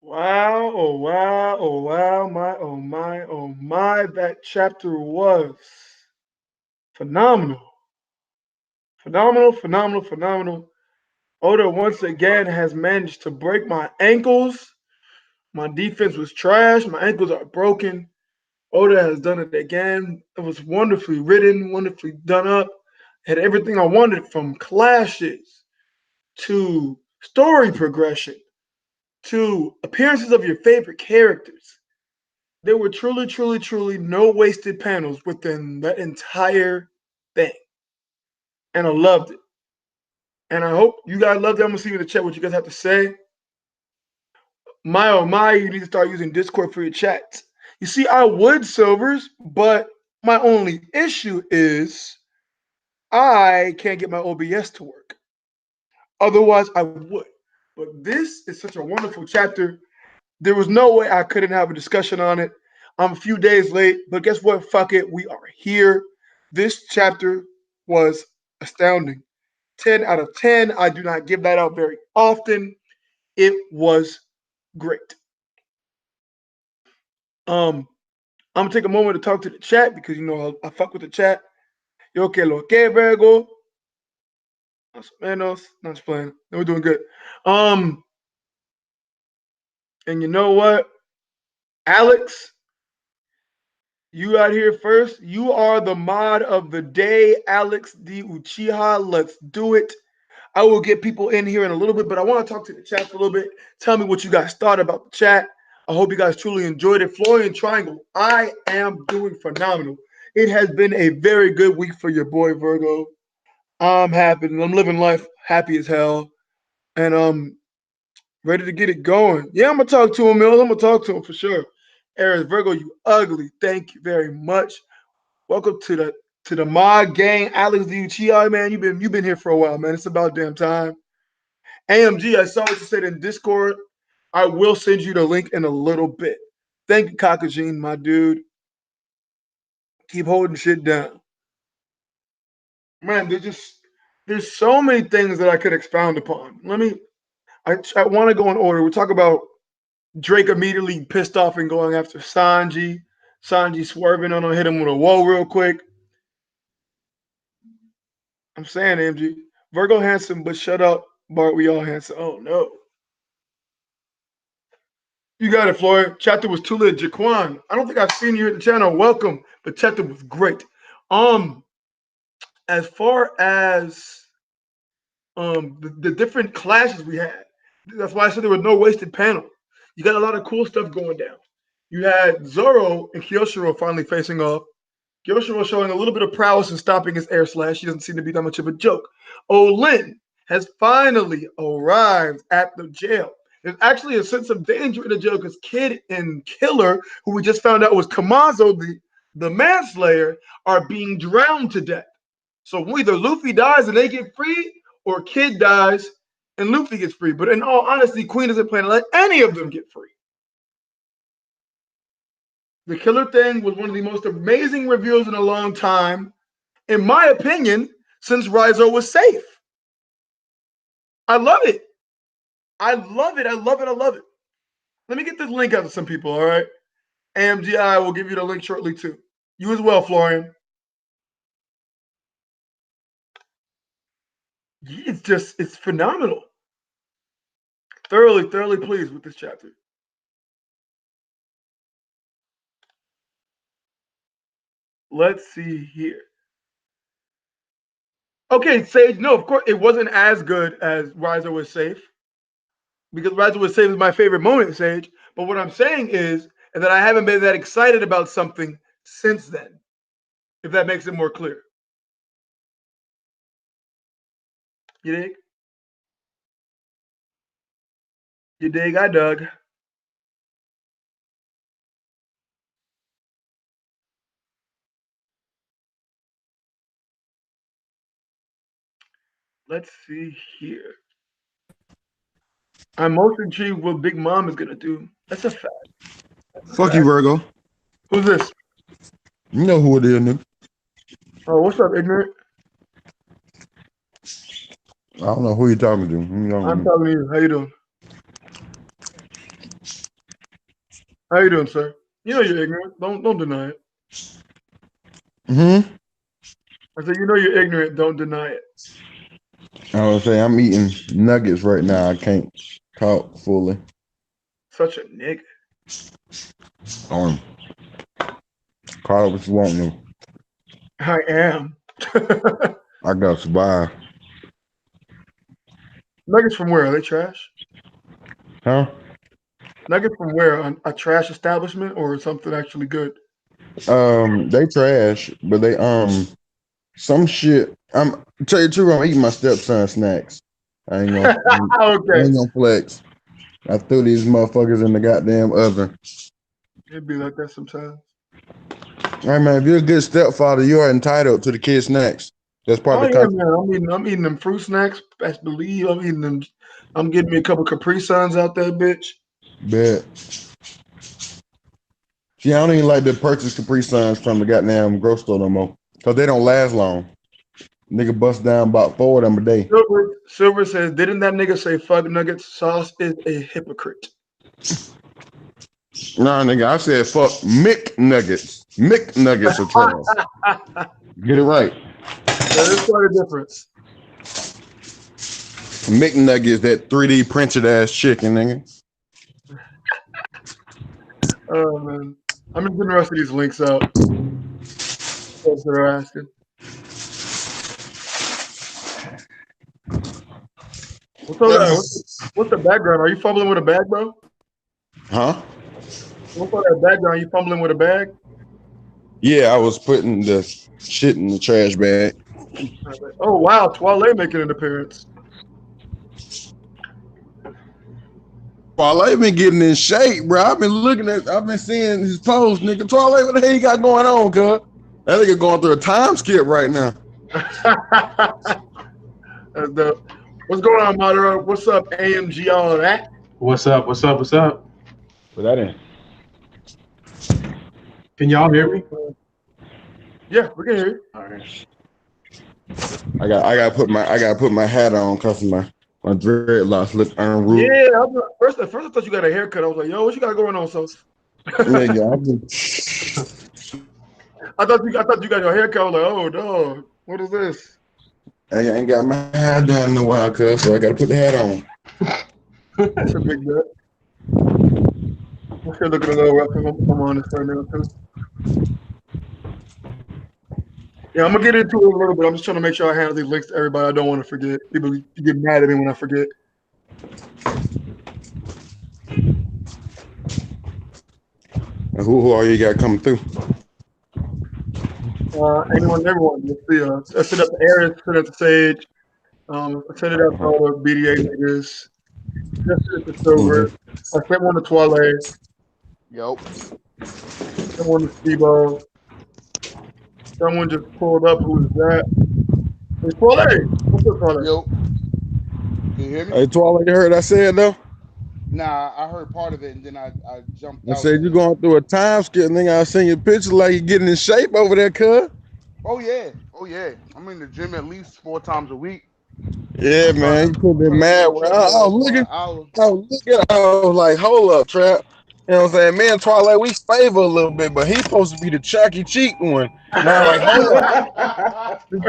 Wow, oh wow, oh wow, my, oh my, oh my, that chapter was phenomenal. Phenomenal, phenomenal, phenomenal. Oda once again has managed to break my ankles. My defense was trash. My ankles are broken. Oda has done it again. It was wonderfully written, wonderfully done up. Had everything I wanted from clashes to story progression to appearances of your favorite characters. There were truly, truly, truly no wasted panels within that entire thing. And I loved it. And I hope you guys loved it. I'm gonna see you in the chat what you guys have to say. My oh my, you need to start using Discord for your chats. You see, I would Silvers, but my only issue is I can't get my OBS to work. Otherwise, I would. But this is such a wonderful chapter. There was no way I couldn't have a discussion on it. I'm a few days late, but guess what? Fuck it. We are here. This chapter was astounding. 10 out of 10. I do not give that out very often. It was great. I'm gonna take a moment to talk to the chat because you know I fuck with the chat. Yo que lo que Vergo. Más o menos. Not just playing. No, we're doing good. Um, and you know what? Alex, you out here first. You are the mod of the day, Alex D. Uchiha. Let's do it. I will get people in here in a little bit, but I want to talk to the chat for a little bit. Tell me what you guys thought about the chat. I hope you guys truly enjoyed it. Florian Triangle, I am doing phenomenal. It has been a very good week for your boy Vergo. I'm happy. I'm living life happy as hell. And ready to get it going. Yeah, I'm gonna talk to him, Mills. I'm gonna talk to him for sure. Aries Virgo, you ugly. Thank you very much. Welcome to the mod gang. Alex the Uchi, man. You've been here for a while, man. It's about damn time. AMG, I saw what you said in Discord. I will send you the link in a little bit. Thank you, Kakajine, my dude. Keep holding shit down. Man, there's so many things that I could expound upon. I want to go in order. We talk about Drake immediately pissed off and going after Sanji. Sanji swerving on him, hit him with a whoa real quick. I'm saying, MG. Virgo handsome, but shut up, Bart. We all handsome. Oh no. You got it, Floyd. Chapter was too lit. Jaquan, I don't think I've seen you at the channel. Welcome. But chapter was great. As far as the different classes we had, that's why I said there was no wasted panel. You got a lot of cool stuff going down. You had Zoro and Kyoshiro finally facing off. Kyoshiro showing a little bit of prowess in stopping his air slash. He doesn't seem to be that much of a joke. Olin has finally arrived at the jail. There's actually a sense of danger in the jail because Kid and Killer, who we just found out was Kamazo, the manslayer, are being drowned to death. So either Luffy dies and they get free, or Kid dies and Luffy gets free. But in all honesty, Queen doesn't plan to let any of them get free. The Killer thing was one of the most amazing reveals in a long time, in my opinion, since Rizo was safe. I love it. I love it. I love it. I love it. Let me get this link out to some people, all right? AMGI will give you the link shortly, too. You as well, Florian. It's phenomenal. Thoroughly, thoroughly pleased with this chapter. Let's see here. Okay, Sage, no, of course, it wasn't as good as Rizo was safe. Because Rizo was safe is my favorite moment, Sage. But what I'm saying is that I haven't been that excited about something since then, if that makes it more clear. You dig? You dig? I dug. Let's see here. I'm most intrigued what Big Mom is gonna do. That's a fact. Fuck you, Virgo. Who's this? You know who it is, nigga. Oh, what's up, ignorant? I don't know who you're talking to. I'm talking to you. How you doing? How you doing, sir? You know you're ignorant. Don't deny it. Mm-hmm. I said, you know you're ignorant. Don't deny it. I would say I'm eating nuggets right now. I can't talk fully. Such a nigga. Um, call it what you want to. I am. I gotta survive. Nuggets from where? Are they trash? Huh? Nuggets from where? A trash establishment or something actually good? They trash, but they some shit. Tell you the truth, I'm eating my stepson snacks. I ain't gonna I Okay. ain't gonna flex. I threw these motherfuckers in the goddamn oven. It'd be like that sometimes. Hey man, if you're a good stepfather, you are entitled to the kids' snacks. That's part Oh of the yeah, contract. man. I'm eating them fruit snacks. Best believe I'm eating them. I'm getting me a couple Capri Suns out there, bitch. Bet. See, I don't even like to purchase Capri Suns from the goddamn grocery store no more. Cause they don't last long. Nigga bust down about 4 of them a day. Silver says, didn't that nigga say fuck nuggets? Sauce is a hypocrite. Nah, nigga, I said fuck McNuggets. McNuggets are trash. Get it right. There is quite a difference. McNuggets, that 3D printed ass chicken, nigga. Oh man. I'm just getting the rest of these links out. Folks that are asking. What's all that? What's the background? Are you fumbling with a bag, bro? Huh? What's all that background? Are you fumbling with a bag? Yeah, I was putting the shit in the trash bag. Oh wow, Twale making an appearance. Twale been getting in shape, bro. I've been seeing his posts, nigga. Twale, what the hell you got going on, cuz? That nigga going through a time skip right now. What's going on, Madara? What's up, AMG? All of that? What's up? What's up? What's up? But that ain't. Can y'all hear me? Yeah, we can hear you. All right. I gotta put my hat on because my dreadlocks look unruly. Yeah, first I thought you got a haircut. I was like, yo, what you got going on, Sos? Nigga, I thought you got your haircut. I was like, oh no, what is this? I ain't got my hat done in a while, cuz, so I gotta put the hat on. That's a big bet. I'm still looking a little rough. I'm honest right now too. Yeah, I'm gonna get into it a little bit. I'm just trying to make sure I handle these links to everybody. I don't want to forget. People get mad at me when I forget. And who are you got coming through? Anyone, everyone. Let's see. I set up the Aries, set up the Sage. I set it up for all the BDA niggas. Just set the Silver. I sent one to Twale. Yo. Sent one to Stebo. Someone just pulled up. Who is that? Hey, Twale. What's up, Twale? Yo. Can you hear me? Hey, Twala, you heard I said though? Nah, I heard part of it and then I jumped out. I said you going through a time skip, nigga. I seen your pictures like you getting in shape over there, cuz. Oh yeah. I'm in the gym at least 4 times a week. Yeah, man. You could be mad. I was looking. I was like, hold up, Trap. You know what I'm saying? Me and Twilight, we favor a little bit, but he's supposed to be the Chucky cheek one. Now I'm like, hold up. This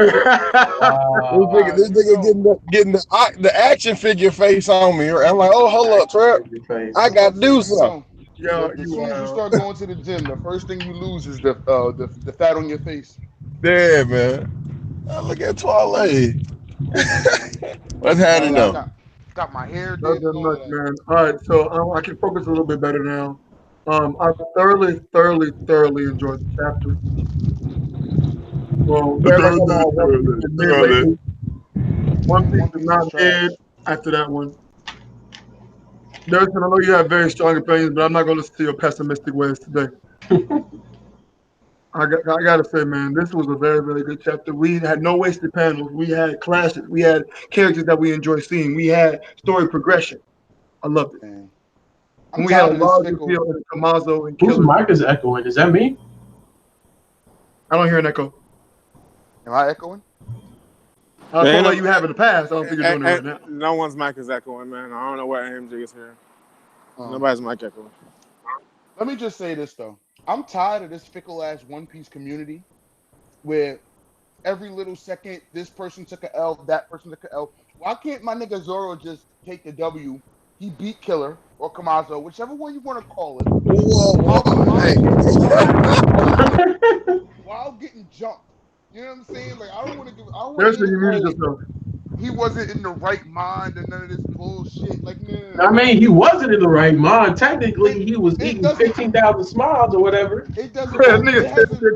nigga getting the action figure face on me. I'm like, oh, hold up, Trap. I got to do something. Yo, As soon as you start going to the gym, the first thing you lose is the fat on your face. Yeah, man. Look at Twilight. What's happening though? Got my hair did. Nothing much, man. All right, so I can focus a little bit better now. I thoroughly enjoyed the chapter. Well, everybody know how One Piece is mid lately. One Piece is not mid after that one. Nelson, I know you have very strong opinions, but I'm not going to listen to your pessimistic ways today. I got to say, man, this was a very, very good chapter. We had no wasted panels. We had clashes. We had characters that we enjoy seeing. We had story progression. I loved it. Man. And we had a large appeal in Tommaso and Whose Killer. mic is echoing? Is that me? I don't hear an echo. Am I echoing? I felt like you have in the past. I don't think you're doing it right now. No one's mic is echoing, man. I don't know what AMG is here. Nobody's mic echoing. Let me just say this though. I'm tired of this fickle ass One Piece community where every little second this person took a L, that person took a L. Why can't my nigga Zoro just take the W? He beat Killer or Kamazo, whichever one you want to call it, Whoa, hey. while getting jumped. You know what I'm saying? Like I don't want to give. I don't want There's to hear the you muted this. yourself. He wasn't in the right mind and none of this bullshit. Like, no. I mean, he wasn't in the right mind. Technically, he was It eating doesn't. 15,000 smiles or whatever. It doesn't. That It nigga said hasn't.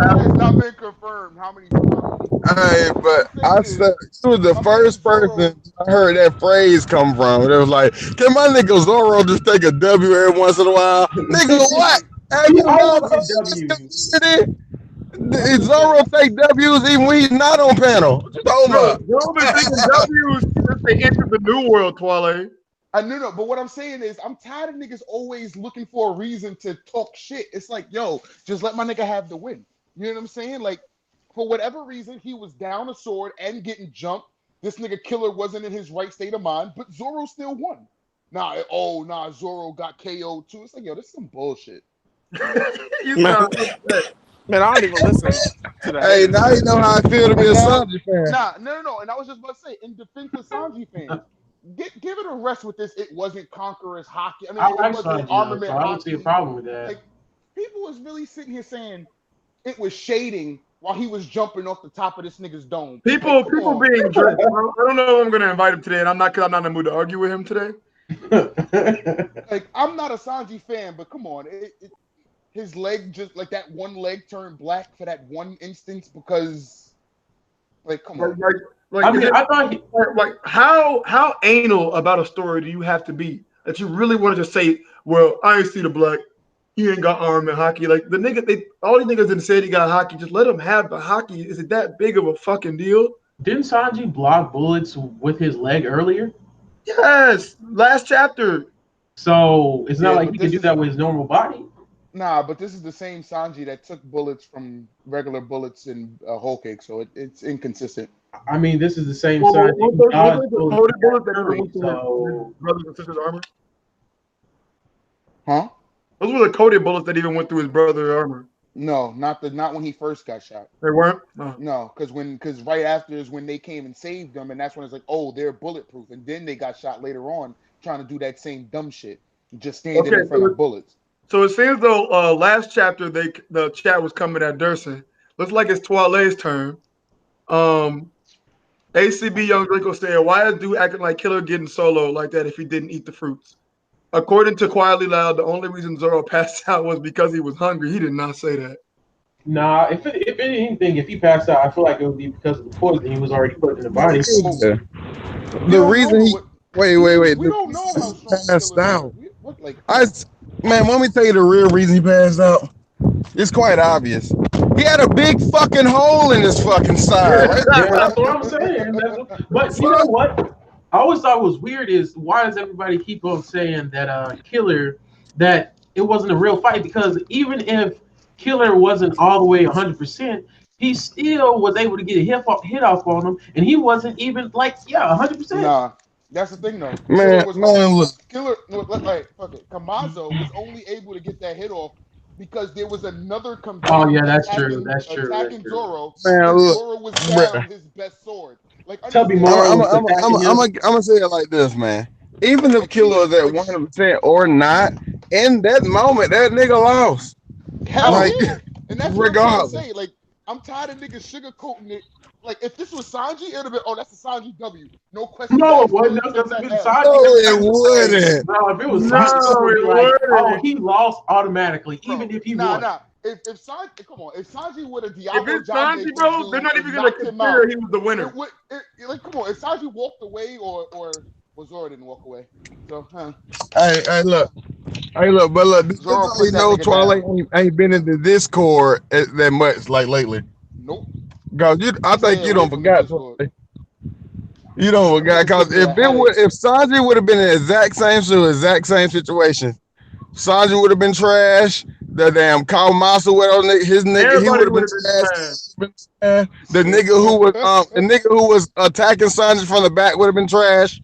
It has 15,000. not been confirmed how many times. Hey, What but I'm I saying said is, you was the my man first Zoro. person I heard that phrase come from. It was like, can my nigga Zoro just take a W every once in a while? Nigga, what? Have He you not always heard get W's. this community? I'm just saying. Zoro take W's even when he's not on panel. What you talking Bro, about? y'all been taking W's since they entered the new world, Twale. I know, but what I'm saying is, I'm tired of niggas always looking for a reason to talk shit. It's like, yo, just let my nigga have the win. You know what I'm saying? Like, for whatever reason, he was down a sword and getting jumped. This nigga Killer wasn't in his right state of mind, but Zoro still won. Nah, Zoro got KO'd too. It's like, yo, this is some bullshit. You Man, sound upset. man, I don't even listen to the Hey, haters, now you man. know how I feel to be And a now, Sanji fan. no. And I was just about to say, in defense of Sanji fans, give it a rest with this. It wasn't Conqueror's Haki. I mean, I it like wasn't Sanji, though, so Armament I don't see a Haki. problem with that. Like, people was really sitting here saying it was shading while he was jumping off the top of this nigga's dome. Like, People being drunk. I don't know if I'm going to invite him today, and I'm not because I'm not in the mood to argue with him today. like I'm not a Sanji fan, but come on, his leg just like that one leg turned black for that one instance because, like, come on. I mean, I thought he, Like how anal about a story do you have to be that you really want to just say, well, I ain't see the black, he ain't got arm and hockey. Like the nigga, all these niggas didn't say he got hockey. Just let him have the hockey. Is it that big of a fucking deal? didn't Sanji block bullets with his leg earlier? Yes, last chapter. So it's not Yeah, like but he can do that with his normal body. nah, but this is the same Sanji that took bullets from regular bullets in Whole Cake, so it's inconsistent. I mean, this is the same Well, Sanji who dodged the bullets coded from bullets that even Fury. went through So his brothers and sisters' armor. Huh? Those were the coded bullets that even went through his brother's armor. No, not when he first got shot. They weren't. No. No, because right after is when they came and saved them, and that's when it's like, oh, they're bulletproof, and then they got shot later on trying to do that same dumb shit, just standing in front of bullets. So it seems though last chapter the chat was coming at Durson. Looks like it's Twale's turn. ACB Young Draco said, why is dude acting like Killer getting solo like that if he didn't eat the fruits? According to Quietly Loud, the only reason Zoro passed out was because he was hungry. He did not say that. nah, if anything, if he passed out, I feel like it would be because of the poison he was already putting in the body. The reason he wait. We don't know how strong passed out. Man, let me tell you the real reason he passed out. It's quite obvious. He had a big fucking hole in his fucking side. Right? Yeah, that's what I'm saying. But you know what? I always thought was weird is why does everybody keep on saying that Killer that it wasn't a real fight? Because even if Killer wasn't all the way 100%, he still was able to get a hit off on him, and he wasn't even like 100%. Nah, that's the thing though. Man, Killer, fuck it. Kamazo was only able to get that hit off because there was another combatant. Oh yeah, that's true. Attacking Zoro. Man, look, Zoro was down his best sword. Like Tubby I'm gonna say it like this, man. Even if Killer was at 100% or not, in that moment, that nigga lost. Hell yeah. And that's what I'm trying to say. Like, I'm tired of niggas sugarcoating it. Like, if this was Sanji, it would have been, oh, that's a Sanji W. No question. No, it wouldn't. No, Sanji. No, it wouldn't. No, if it was Sanji, it would be like, oh, he lost automatically, even if he won. Nah. If Sanji, come on, if Sanji would have Diablo, if it's Sanji, bro, they're not even gonna consider he was the winner. Like, come on, if Sanji walked away or Zoro didn't walk away. So, Hey, look. But look, this you know Twilight ain't been in the Discord that much like lately. Nope. Cause I think you don't forgot. You don't forgot because if Sanji would have been in the exact same situation, Sanji would have been trash. The damn Kawamasa with his nigga, he would have been trash. The nigga who was attacking Sanji from the back would have been trash.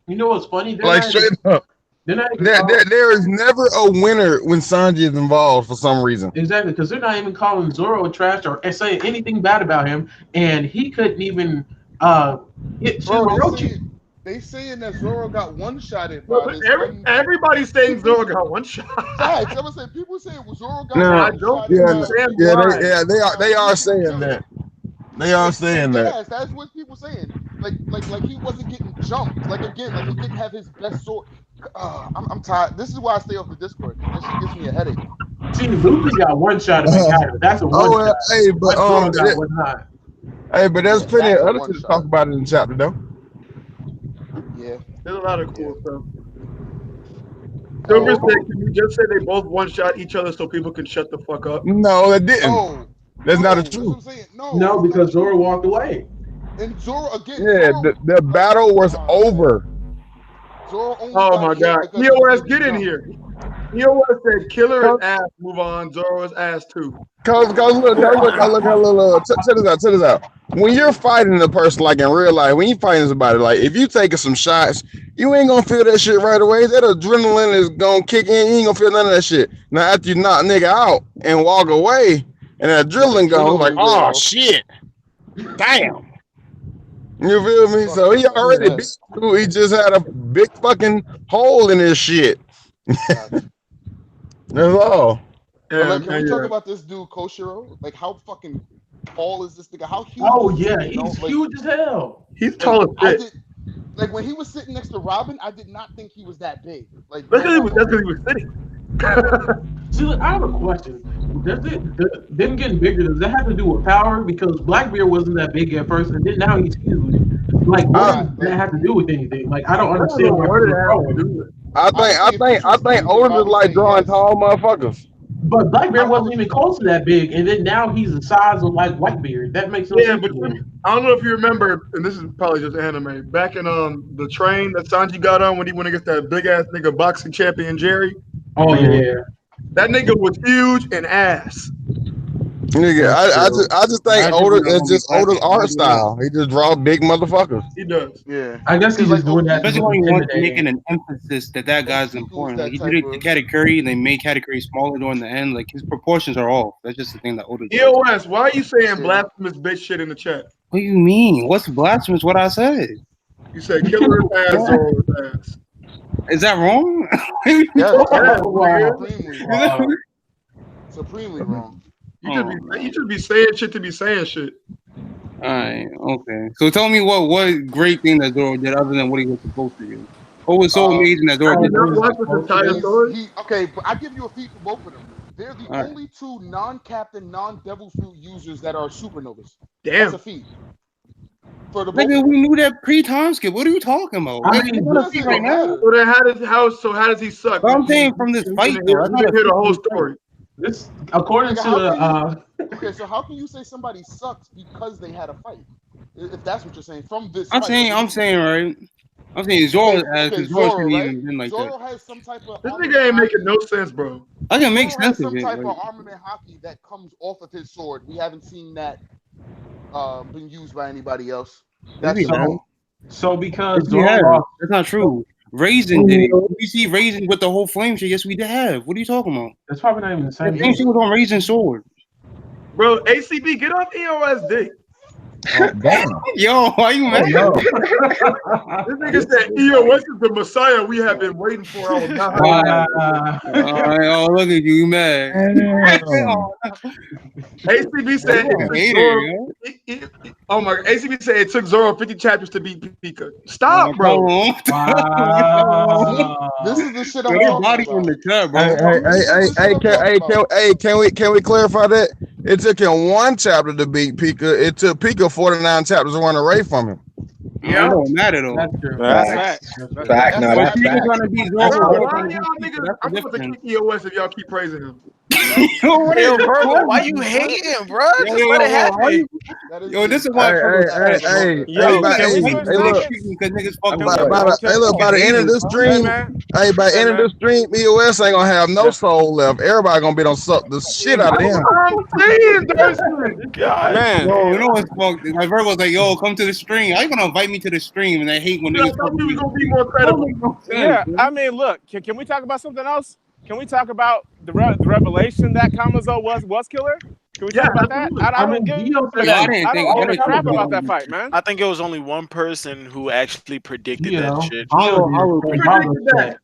You know what's funny? Like straight up. They're not even There is never a winner when Sanji is involved for some reason. exactly, because they're not even calling Zoro trash or saying anything bad about him, and he couldn't even get to Bro, Orochi. they saying that Zoro got one-shotted Bro, by but this. everybody's saying Zoro got one shot. Facts. I'm gonna say people saying Zoro got No, I don't one-shotted by understand why. they are saying that. They are saying that. Yes, that's what people saying. Like he wasn't getting jumped. Like again, like he didn't have his best sword. I'm tired. This is why I stay off the Discord because this shit gives me a headache. See, Luffy got one shot at Kaido. That's a one shot. Hey, but Zoro got one shot. hey, but there's plenty that's of a other one shit to shot. talk about in the chapter though. Yeah. There's a lot of cool stuff. Silver said, can you just say they both one shot each other so people can shut the fuck up? No, it didn't. No, That's not the that's what truth. I'm saying. No, that's because not true. Zoro walked away. And Zoro again. Yeah, Zoro, the battle was over. Zoro only Oh got my hit god. because he was EOS, get in jumped. here. EOS said killer is ass, move on. Zoro is ass too. Cause look, check this out. When you're fighting a person like in real life, when you fighting somebody, like if you taking some shots, you ain't gonna feel that shit right away. That adrenaline is gonna kick in. You ain't gonna feel none of that shit. Now after you knock nigga out and walk away, and that adrenaline goes like, oh shit, damn. You feel me? So he already beat you. He just had a big fucking hole in his shit. That's all. But like, can we talk about this dude Koshiro? Like, how fucking tall is this nigga? How huge? Oh is this yeah, nigga, he's huge as hell. He's tall as shit. Like when he was sitting next to Robin, I did not think he was that big. Like that's because he was sitting. See, look, I have a question. Them getting bigger, does that have to do with power? Because Blackbeard wasn't that big at first, and then now he's huge. Like, what does that have to do with anything? Like, I don't understand why people are growing. I think Oda's like drawing tall motherfuckers. But Blackbeard wasn't even close to that big, and then now he's the size of like Whitebeard. That makes no sense. But I don't know if you remember, and this is probably just anime. Back in the train that Sanji got on when he went against that big ass nigga boxing champion Jerry. Oh yeah. That nigga was huge and ass. Nigga, I just think Oda is just Oda's art style. He just draw big motherfuckers. He does. Yeah. I guess he's just doing that. Especially when he wants making an emphasis that guy's important. Like he did it to Katakuri, and they made Katakuri smaller during the end. Like his proportions are off. That's just the thing that Oda does. EOS, why are you saying blasphemous bitch shit in the chat? What do you mean? What's blasphemous? What I said? You said killer ass, Zoro's ass. Is that wrong? Supremely wrong. You should be saying shit to be saying shit. Alright, okay. So tell me what great thing that Zoro did other than what he was supposed to do. What was so amazing that Zoro did? Okay, but I give you a feat for both of them. They're the only two non-captain, non-devil fruit users that are supernovas. Damn. That's a feat. For the Nigga, we knew that pre-time skip. What are you talking about? I mean, right now. So then how does he suck? But I'm saying from this fight, you didn't hear the whole story. This, according to okay, so how can you say somebody sucks because they had a fight? If that's what you're saying, from this. I'm saying right. I'm saying Zoro because Zoro shouldn't even been like Zoro that. has some type of. This nigga ain't making no sense, bro. I can make Zoro sense has of it. Some type of armament Haki that comes off of his sword. We haven't seen that been used by anybody else. That's so because Zoro that's not true. Raisin did it. You see Raisin with the whole flame shit? Yes, we did have. What are you talking about? That's probably not even the same. The same shit was on Raisin's sword. Bro, ACB, get off EOS dick. Oh, damn. Yo, why you mad? This nigga said EOS is the Messiah we have been waiting for all night. Oh, look at you, mad. ACB said oh my god, ACB said it took Zoro 50 chapters to beat Pika. Stop, bro. Wow. This is the shit I'm talking about. In the cut, bro. Can we clarify that? It took him one chapter to beat Pika. It took Pika 49 chapters to run away from him. Yeah, it don't matter though. That's true. That's fact. I'm going to keep EOS if y'all keep praising him. Yo, Vergo, why you hating, bro? Just let it happen. Yo, this is why. Hey, Yo, can we switch look. topics? Because niggas fuck By the end of this stream, by the end of this stream, EOS ain't gonna have no soul left. Everybody gonna be done suck the shit out of them. I'm saying, Dustin. God, man. Yo, you know what's fucked? Like Virgo's like, yo, come to the stream. How you gonna invite me to the stream? And I hate when I niggas thought fuck you was me. gonna be more credible. Yeah, I mean, look, can we talk about something else? Can we talk about the revelation that Kamazo was killer? Can we talk about that? I don't give a crap about that fight, man. I think it was only one person who actually predicted that shit. I will Predicted that.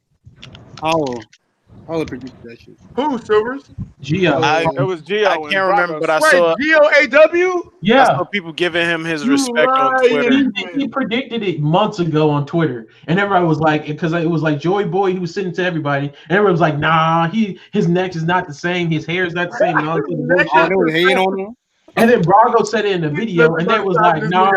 I would predict that shit. Who, Silvers? Gio. It was Gio. I can't remember, but I Wait, saw GOAW? Yeah. I saw people giving him his respect on Twitter. He predicted it months ago on Twitter, and everybody was like, because it was like Joey Boy, he was sitting to everybody, and everybody was like, nah, his neck is not the same, his hair is not the same, and all this They were hating on him. And then Vergo said it in the video, and they was like, nah,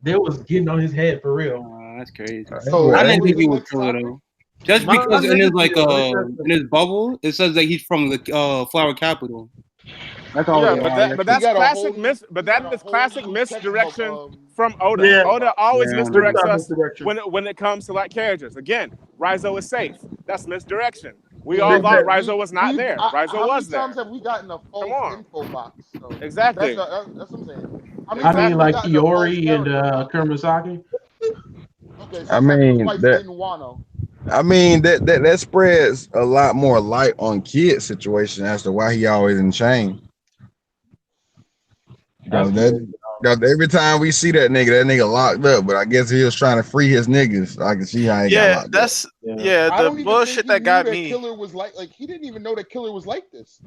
they was getting on his head for real. That's crazy. So I didn't think he was killer though. Just because in his in his bubble, it says that he's from the flower capital. That's all. Yeah, but that's classic classic misdirection from Oda. Yeah. Oda always misdirects us when it comes to like characters. Again, Raizo is safe. That's misdirection. We all thought Raizo was not there. Raizo was there. How many times have we gotten a false info box? So exactly. That's what I'm saying. I mean, like Iori and Kurosaki. Okay, so Wano. I mean that spreads a lot more light on Kid's situation as to why he always in chain. Because every time we see that nigga locked up, but I guess he was trying to free his niggas. I can see how he got locked up. The bullshit that got me. Killer was like he didn't even know that Killer was like this.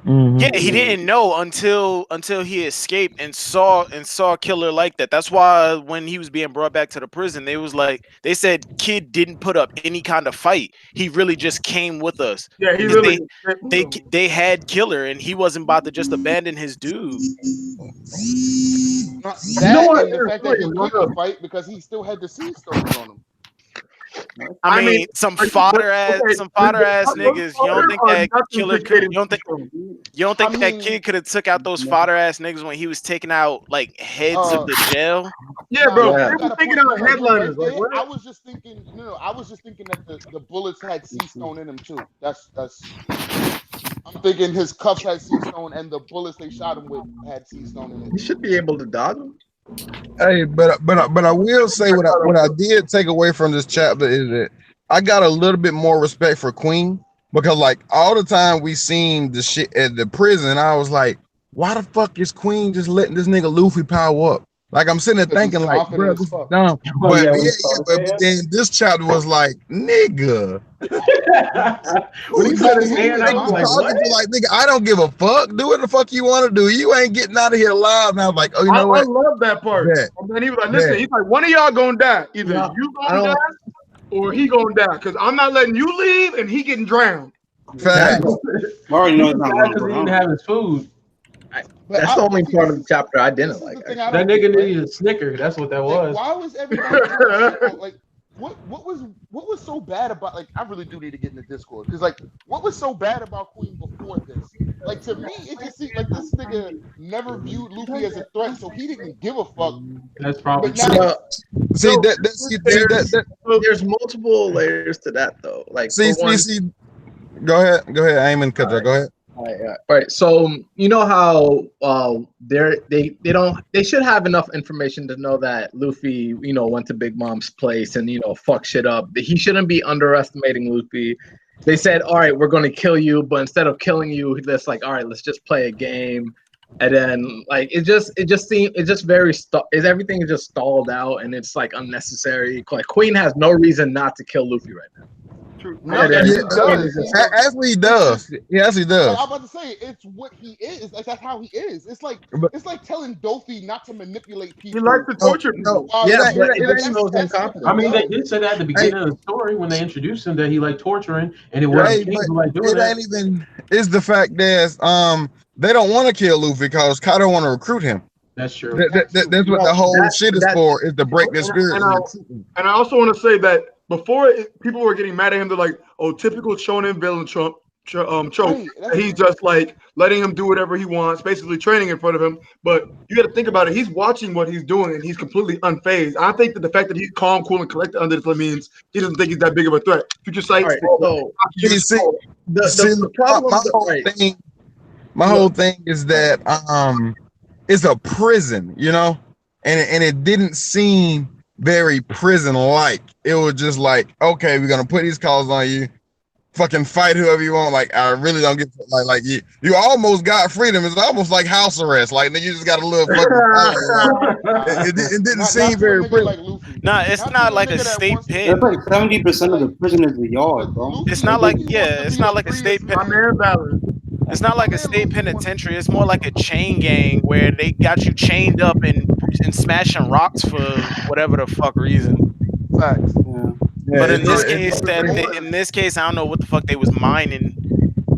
Mm-hmm. Yeah, he didn't know until he escaped and saw Killer like that. That's why when he was being brought back to the prison, they said Kid didn't put up any kind of fight. He really just came with us. Yeah, they had Killer, and he wasn't about to just abandon his dude. And the fact that he couldn't fight because he still had the sea stones on him. I mean, some fodder ass niggas. You don't think that Killer? You don't think that Kid could have took out those fodder ass niggas when he was taking out like heads of the jail? Yeah, bro. I'm thinking of headliners. I was just thinking. I was just thinking that the bullets had sea stone in them too. That's. I'm thinking his cuffs had sea stone and the bullets they shot him with had sea stone in it. You should be able to dodge them. Hey, but I will say what I did take away from this chapter is that I got a little bit more respect for Queen, because like all the time we seen the shit at the prison, I was like, why the fuck is Queen just letting this nigga Luffy power up? Like I'm sitting there thinking like, bro, this is dumb. But then this chapter was like, nigga. When he said his hand, I was like, what? Like, nigga, I don't give a fuck. Do what the fuck you want to do. You ain't getting out of here alive. And I was like, oh, you know what? I love that part. And then he was like, listen, he's like, one of y'all gonna die. Either you gonna die or he gonna die. Because I'm not letting you leave and he getting drowned. Facts. Already know it's not because he didn't have his food. That's the only part of the chapter I didn't like. That nigga needed a Snicker. That's what that was. Why was everybody like? What was so bad about, like, I really do need to get in the Discord, because like what was so bad about Queen before this? Like, to me it just seemed like this nigga never viewed Luffy as a threat, so he didn't give a fuck. That's probably there's multiple layers to that though. Like, see. Go ahead, Eamon, go ahead. All right. So you know how they should have enough information to know that Luffy, went to Big Mom's place and fuck shit up. He shouldn't be underestimating Luffy. They said, all right, we're gonna kill you, but instead of killing you, that's like, all right, let's just play a game. And then like everything is just stalled out and it's like unnecessary. Like Queen has no reason not to kill Luffy right now. Actually, he does. Yes, he does. I'm about to say it's what he is. Like, that's how he is. It's like telling Dofi not to manipulate people. He likes to torture people. I mean, they did say that at the beginning of the story when they introduced him that he liked torturing, and it wasn't like doing that. Ain't even. It's the fact that they don't want to kill Luffy because Kaido want to recruit him. That's true. That's what the whole shit is for, is to break the spirit. And I also want to say that before people were getting mad at him, they're like, oh, typical shonen villain Trump choke. Right, He's just like letting him do whatever he wants, basically training in front of him. But you got to think about it. He's watching what he's doing, and he's completely unfazed. I think that the fact that he's calm, cool, and collected under this means he doesn't think he's that big of a threat. Future Sight. All right, so the problem, my whole thing is that it's a prison, you know, and it didn't seem very prison-like. It was just like, okay, we're gonna put these calls on you. Fucking fight whoever you want. Like, I really don't get like you almost got freedom. It's almost like house arrest. Like, you just got a little fucking it didn't seem very prison. Like nah, it's not like a state pen. That's like 70% of the prison is the yard, bro. It's not like it's not like a state pen. It's not like a state penitentiary. It's more like a chain gang where they got you chained up and smashing rocks for whatever the fuck reason. Facts. Yeah, But in this case, I don't know what the fuck they was mining.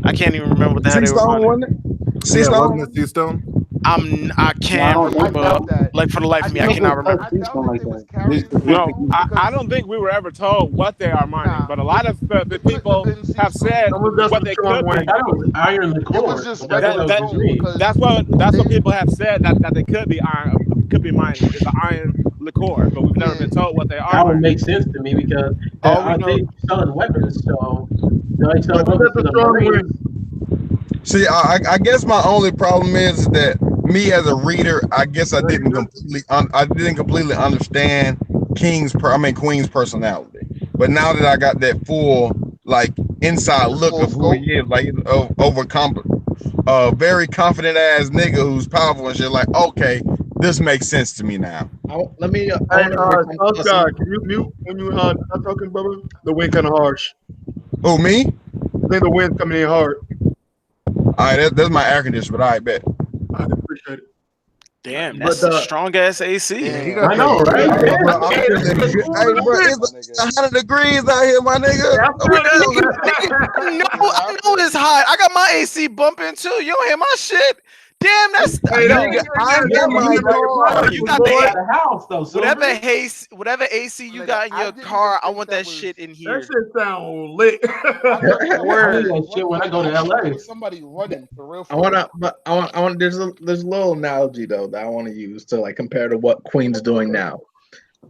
I can't even remember what the hell they were mining. Wasn't it Seastone? I can't remember. Like, for the life of me, I cannot remember. I don't think we were ever told what they are mining, but a lot of the people have said what they could be. Iron liqueur. That's what people have said that they could be mining. It's an iron liqueur, but we've never been told what they are. That would make sense to me because they selling weapons, so they selling weapons to the Marines. See, I guess my only problem is that me as a reader, I guess I didn't completely understand Queen's personality. But now that I got that full like inside look of who he is, like very confident ass nigga who's powerful and shit, like, okay, this makes sense to me now. Let me. Can you mute when you not talking, brother? The wind kind of harsh. Oh, me? I think the wind's coming in hard. All right, that's my air conditioner, but I bet. I appreciate it. Damn, that's a strong ass AC. I know, right? Hey, bro, it's 100 degrees out here, my nigga. I know it's hot. I got my AC bumping too. You don't hear my shit. Damn, that's you got the house though. So whatever AC you got in your car, I want that shit in here. That shit sound lit. That shit when I go to LA. Somebody running for real. I want. There's a little analogy though that I want to use to like compare to what Queen's doing now.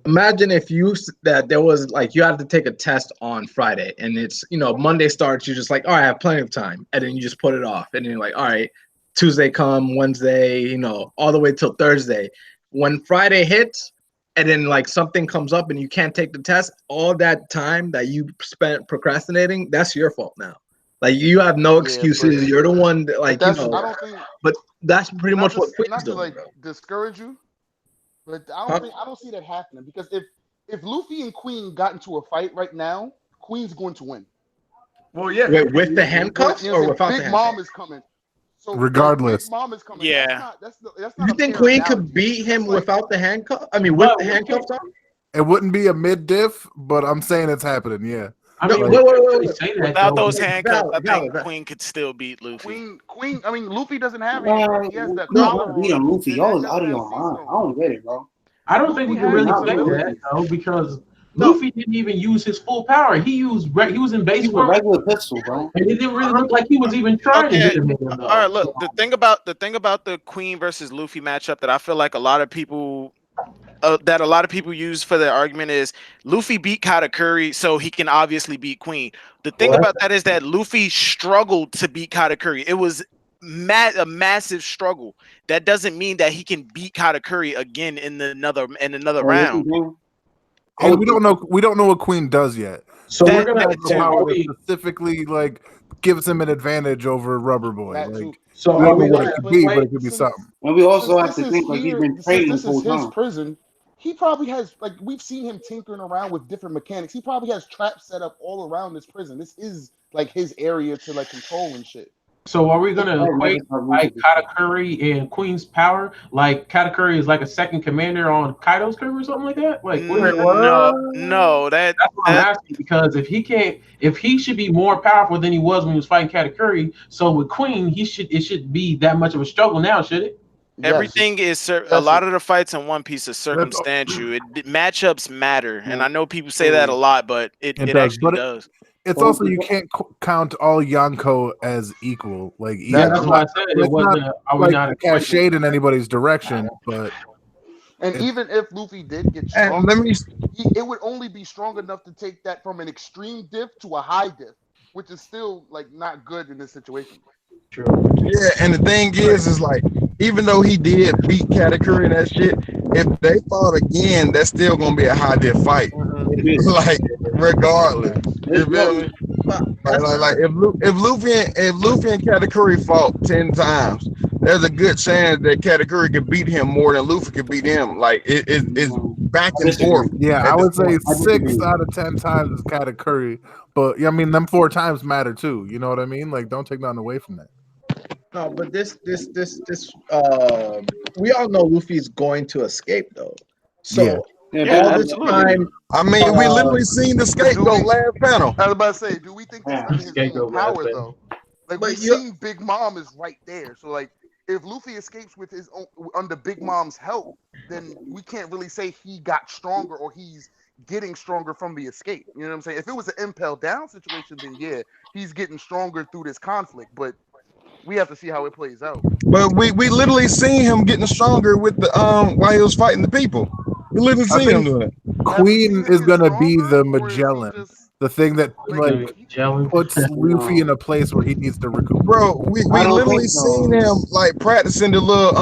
Imagine if there was like you had to take a test on Friday and it's Monday starts, you're just like, all right, I have plenty of time, and then you just put it off, and then you're like, all right, Tuesday come, Wednesday, all the way till Thursday. When Friday hits and then like something comes up and you can't take the test, all that time that you spent procrastinating, that's your fault now. Like you have no excuses. You're the one that like, but that's pretty much what Queen's doing. Like discourage you, but I don't see that happening because if Luffy and Queen got into a fight right now, Queen's going to win. Well, yeah. Wait, with the handcuffs or without the handcuffs? Big Mom is coming. So regardless, Mom is coming. Yeah, that's not you think Queen could beat him without the handcuff? I mean, with the handcuffs on? It wouldn't be a mid diff, but I'm saying it's happening. Yeah. I mean, wait. Without those handcuffs, I think Queen could still beat Luffy. Queen. I mean, Luffy doesn't have anything. He has that power. Beat on Luffy. Y'all is out of your mind. I don't get it, bro. I don't think we can really say that though, because Luffy didn't even use his full power. He was in base form. Regular pistol, bro. And it didn't really look like he was even trying to hit him. All right, look. The thing about the Queen versus Luffy matchup that I feel like a lot of people use for their argument is Luffy beat Katakuri, so he can obviously beat Queen. The thing about that is that Luffy struggled to beat Katakuri. It was a massive struggle. That doesn't mean that he can beat Katakuri again in another round. And we don't know what Queen does yet. So we're gonna specifically like gives him an advantage over Rubber Boy. So I don't know what it could be, but it could be something. And we also have to think like he's been training this is his prison. He probably has we've seen him tinkering around with different mechanics. He probably has traps set up all around this prison. This is like his area to like control and shit. So are we gonna equate like Katakuri and Queen's power? Like Katakuri is like a second commander on Kaido's crew or something like that? Like no, that's what I'm asking, because if he should be more powerful than he was when he was fighting Katakuri, so with Queen it should be that much of a struggle now, should it? Everything is a lot of the fights in One Piece is circumstantial. Matchups matter, and I know people say that a lot, but it actually does. it's also you can't count all Yonko as equal. Like that's why I said it wasn't. Are we not a cast shade in anybody's direction? But even if Luffy did get strong, it would only be strong enough to take that from an extreme diff to a high diff, which is still like not good in this situation. True. Yeah, and the thing is like, even though he did beat Katakuri and that shit, if they fought again, that's still gonna be a high diff fight. Like, regardless. You feel me? Like if Luffy and Katakuri fought 10 times, there's a good chance that Katakuri could beat him more than Luffy could beat him. Like it's back and forth. Yeah, I would say 6 out of 10 times is Katakuri, but I mean them 4 times matter too. You know what I mean? Like, don't take nothing away from that. No, but this we all know Luffy's going to escape though. So all this time, I mean, we literally seen the scapegoat last panel. I was about to say, do we think this is his own power though? Like, we've seen Big Mom is right there. So like, if Luffy escapes with his own under Big Mom's help, then we can't really say he got stronger or he's getting stronger from the escape. You know what I'm saying? If it was an impel down situation, then yeah, he's getting stronger through this conflict. But we have to see how it plays out. But we literally seen him getting stronger with the while he was fighting the people. We literally seen him doing it. Queen is gonna be the Magellan, the thing that like puts Luffy in a place where he needs to recoup. Bro, we literally seen him like practicing the little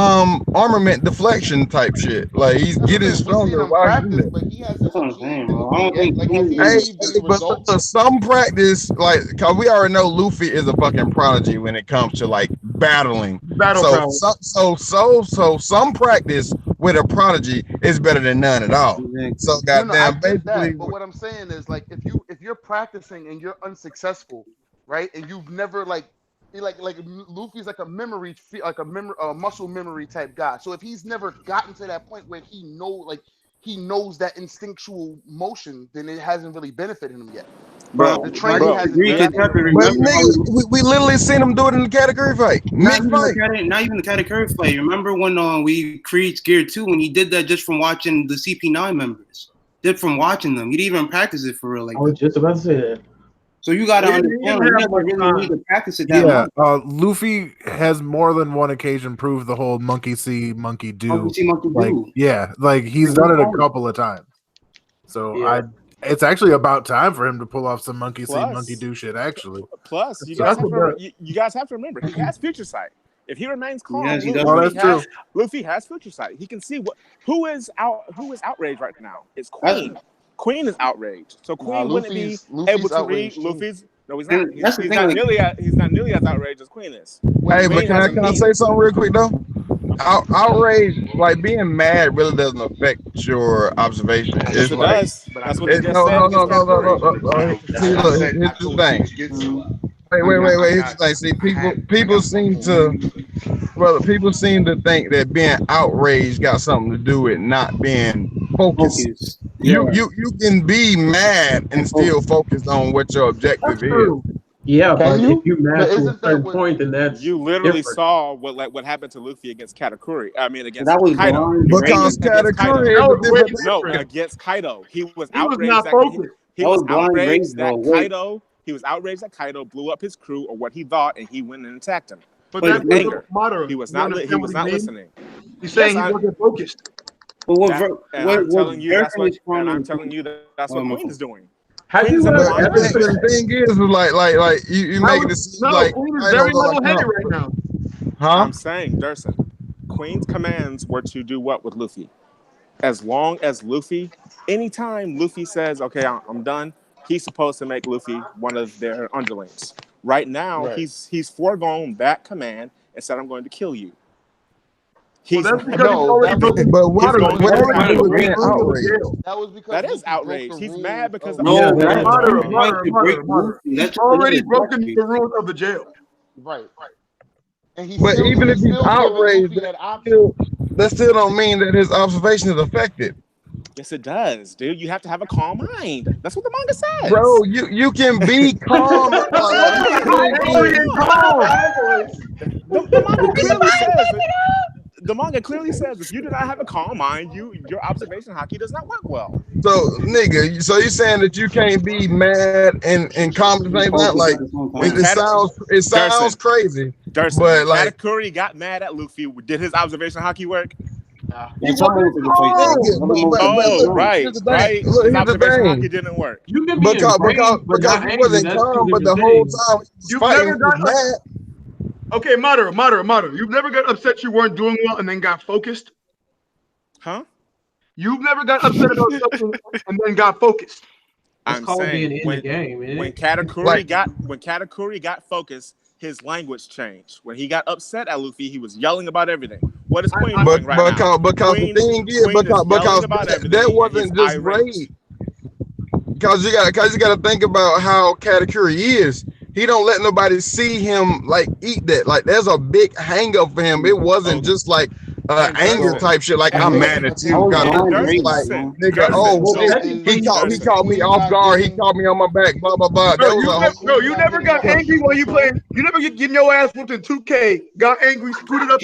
armament deflection type shit. Like, he's getting stronger while he's doing it. But some practice, like, cause we already know Luffy is a fucking prodigy when it comes to like battling. So some practice with a prodigy is better than none at all. So goddamn, basically. But what I'm saying is, like, if you're practicing and you're unsuccessful, right, and you've never like Luffy's like a muscle memory type guy. So if he's never gotten to that point where he knows that instinctual motion, then it hasn't really benefited him yet. Bro, the training hasn't. We literally seen him do it in the Katakuri fight. Not even the Katakuri fight. Remember when we created Gear 2 when he did that just from watching the CP9 members? Did from watching them. He didn't even practice it for real. Like, I was just about to say that. So you gotta understand, you never really need to practice it that much. Luffy has more than one occasion proved the whole monkey see, monkey do. Monkey see, monkey do. Yeah, like he's done it a couple of times. So it's actually about time for him to pull off some monkey see, monkey do shit. Actually, plus you guys have to remember he has future sight. If he remains calm, Luffy has future sight. He can see who is outraged right now. It's Queen. Queen is outraged, so Queen wouldn't be able to read Luffy's. No, he's not. He's not nearly as outraged as Queen is. Hey, but can I say something real quick though? Outrage, like being mad, really doesn't affect your observation. Yes, it does. But that's what he just said. No. See, look, here's the thing. Wait. Here's the thing. See, people seem to think that being outraged got something to do with not being focused. You can be mad and still focus on what your objective is. Yeah, but if you mad to a certain point, then that's you literally saw what happened to Luffy against Katakuri. I mean, against that was Kaido. Because Katakuri against Kaido. He was outraged. He was outraged that Kaido blew up his crew or what he thought, and he went and attacked him. But that's anger. Moderate. He was not listening. He's saying he wasn't focused. I'm telling you that's what Queen is doing. The thing is, like you making this like Queen is very level-headed right now. I'm saying, Durson, Queen's commands were to do what with Luffy? As long as Luffy, anytime Luffy says, "Okay, I'm done," he's supposed to make Luffy one of their underlings. Right now, he's foregone that command and said, "I'm going to kill you." That was because that is outrage. He's mad because he's already broken the rules of the jail. Right. And but even if he's outraged, that still don't mean that his observation is affected. Yes, it does, dude. You have to have a calm mind. That's what the manga says. Bro, you can be calm. The manga clearly says. the manga clearly says if you do not have a calm mind, your observation haki does not work well. So, nigga, so you saying that you can't be mad and calm at the same time? Like, it sounds crazy. Durson, but when like Katakuri got mad at Luffy, did his observation haki work? Right. Right. Look, His here's the observation thing. haki didn't work. You can be because he wasn't calm, but the whole time he was fighting, he was mad. Okay, Madara. You've never got upset you weren't doing well and then got focused? Huh? You've never got upset about something and then got focused? I'm saying when Katakuri got focused, his language changed. When he got upset at Luffy, he was yelling about everything. What is Queen doing right now? Because the thing is, that wasn't just rage. Because you got to think about how Katakuri is. He don't let nobody see him like eat that. Like there's a big hang up for him. It wasn't just like anger type shit. Like I'm mad at you. Like nigga, he caught me off guard. He caught me on my back. Blah blah blah. You never got angry when you playing. You never getting your ass whooped in 2K. Got angry, screwed it up.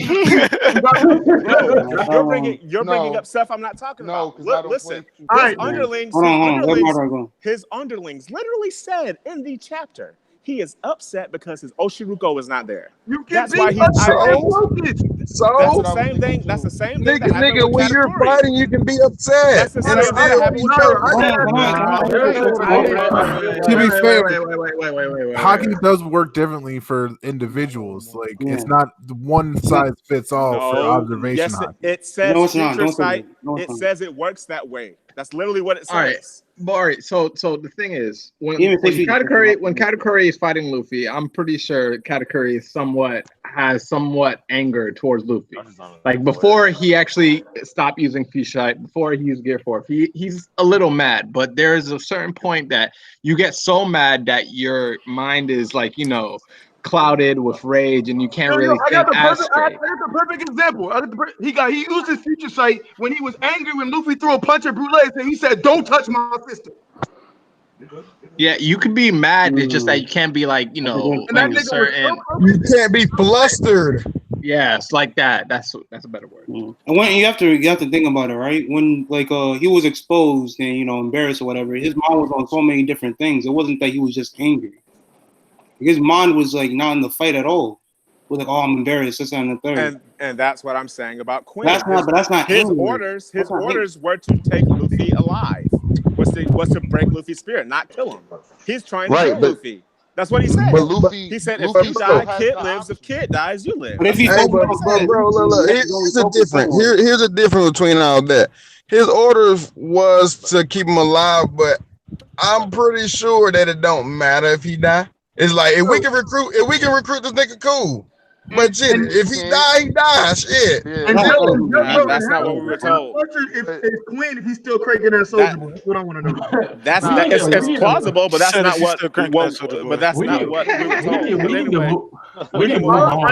You're bringing up stuff I'm not talking about. Listen, his underlings literally said in the chapter. He is upset because his Oshiruko is not there. That's why he's irate. That's the same thing. That's the same thing. Nigga, when you're fighting, you can be upset. That's the same thing that happened with To be fair, Haki does work differently for individuals. Like it's not one size fits all for observation. Yes, it says future sight. It says it works that way. That's literally what it says. All right, so the thing is, when Katakuri is fighting Luffy, I'm pretty sure Katakuri has somewhat anger towards Luffy. Like before he actually stopped using Fishite, before he used Gear 4, he's a little mad. But there is a certain point that you get so mad that your mind is like, clouded with rage and you can't really think as straight. I got the perfect example. He used his future sight when he was angry when Luffy threw a punch at Brûlé and he said, "Don't touch my sister." Yeah, you can be mad. It's just that you can't be like, you can't be flustered. Yeah, it's like that. That's a better word. And when you have to think about it, right? When he was exposed and embarrassed or whatever, his mind was on so many different things. It wasn't that he was just angry. His mind was like not in the fight at all. Was like, I'm embarrassed, this and the third. And that's what I'm saying about Queen. That's not his orders. His orders were to take Luffy alive. Was to break Luffy's spirit, not kill him. He's trying to kill Luffy. That's what he said. He said, if you die, Kid lives. If Kid dies, you live. But if bro, look, here's a difference. Here's a difference between all that. His orders was to keep him alive, but I'm pretty sure that it don't matter if he die. It's like if we can recruit this nigga, cool. But shit, if he die, he dies. Shit. And that's not what we were told. If Queen, if he's still cranking that soldier boy, that's what I want to know. It's plausible, but that's not what. But that's not what we were told. We can move on.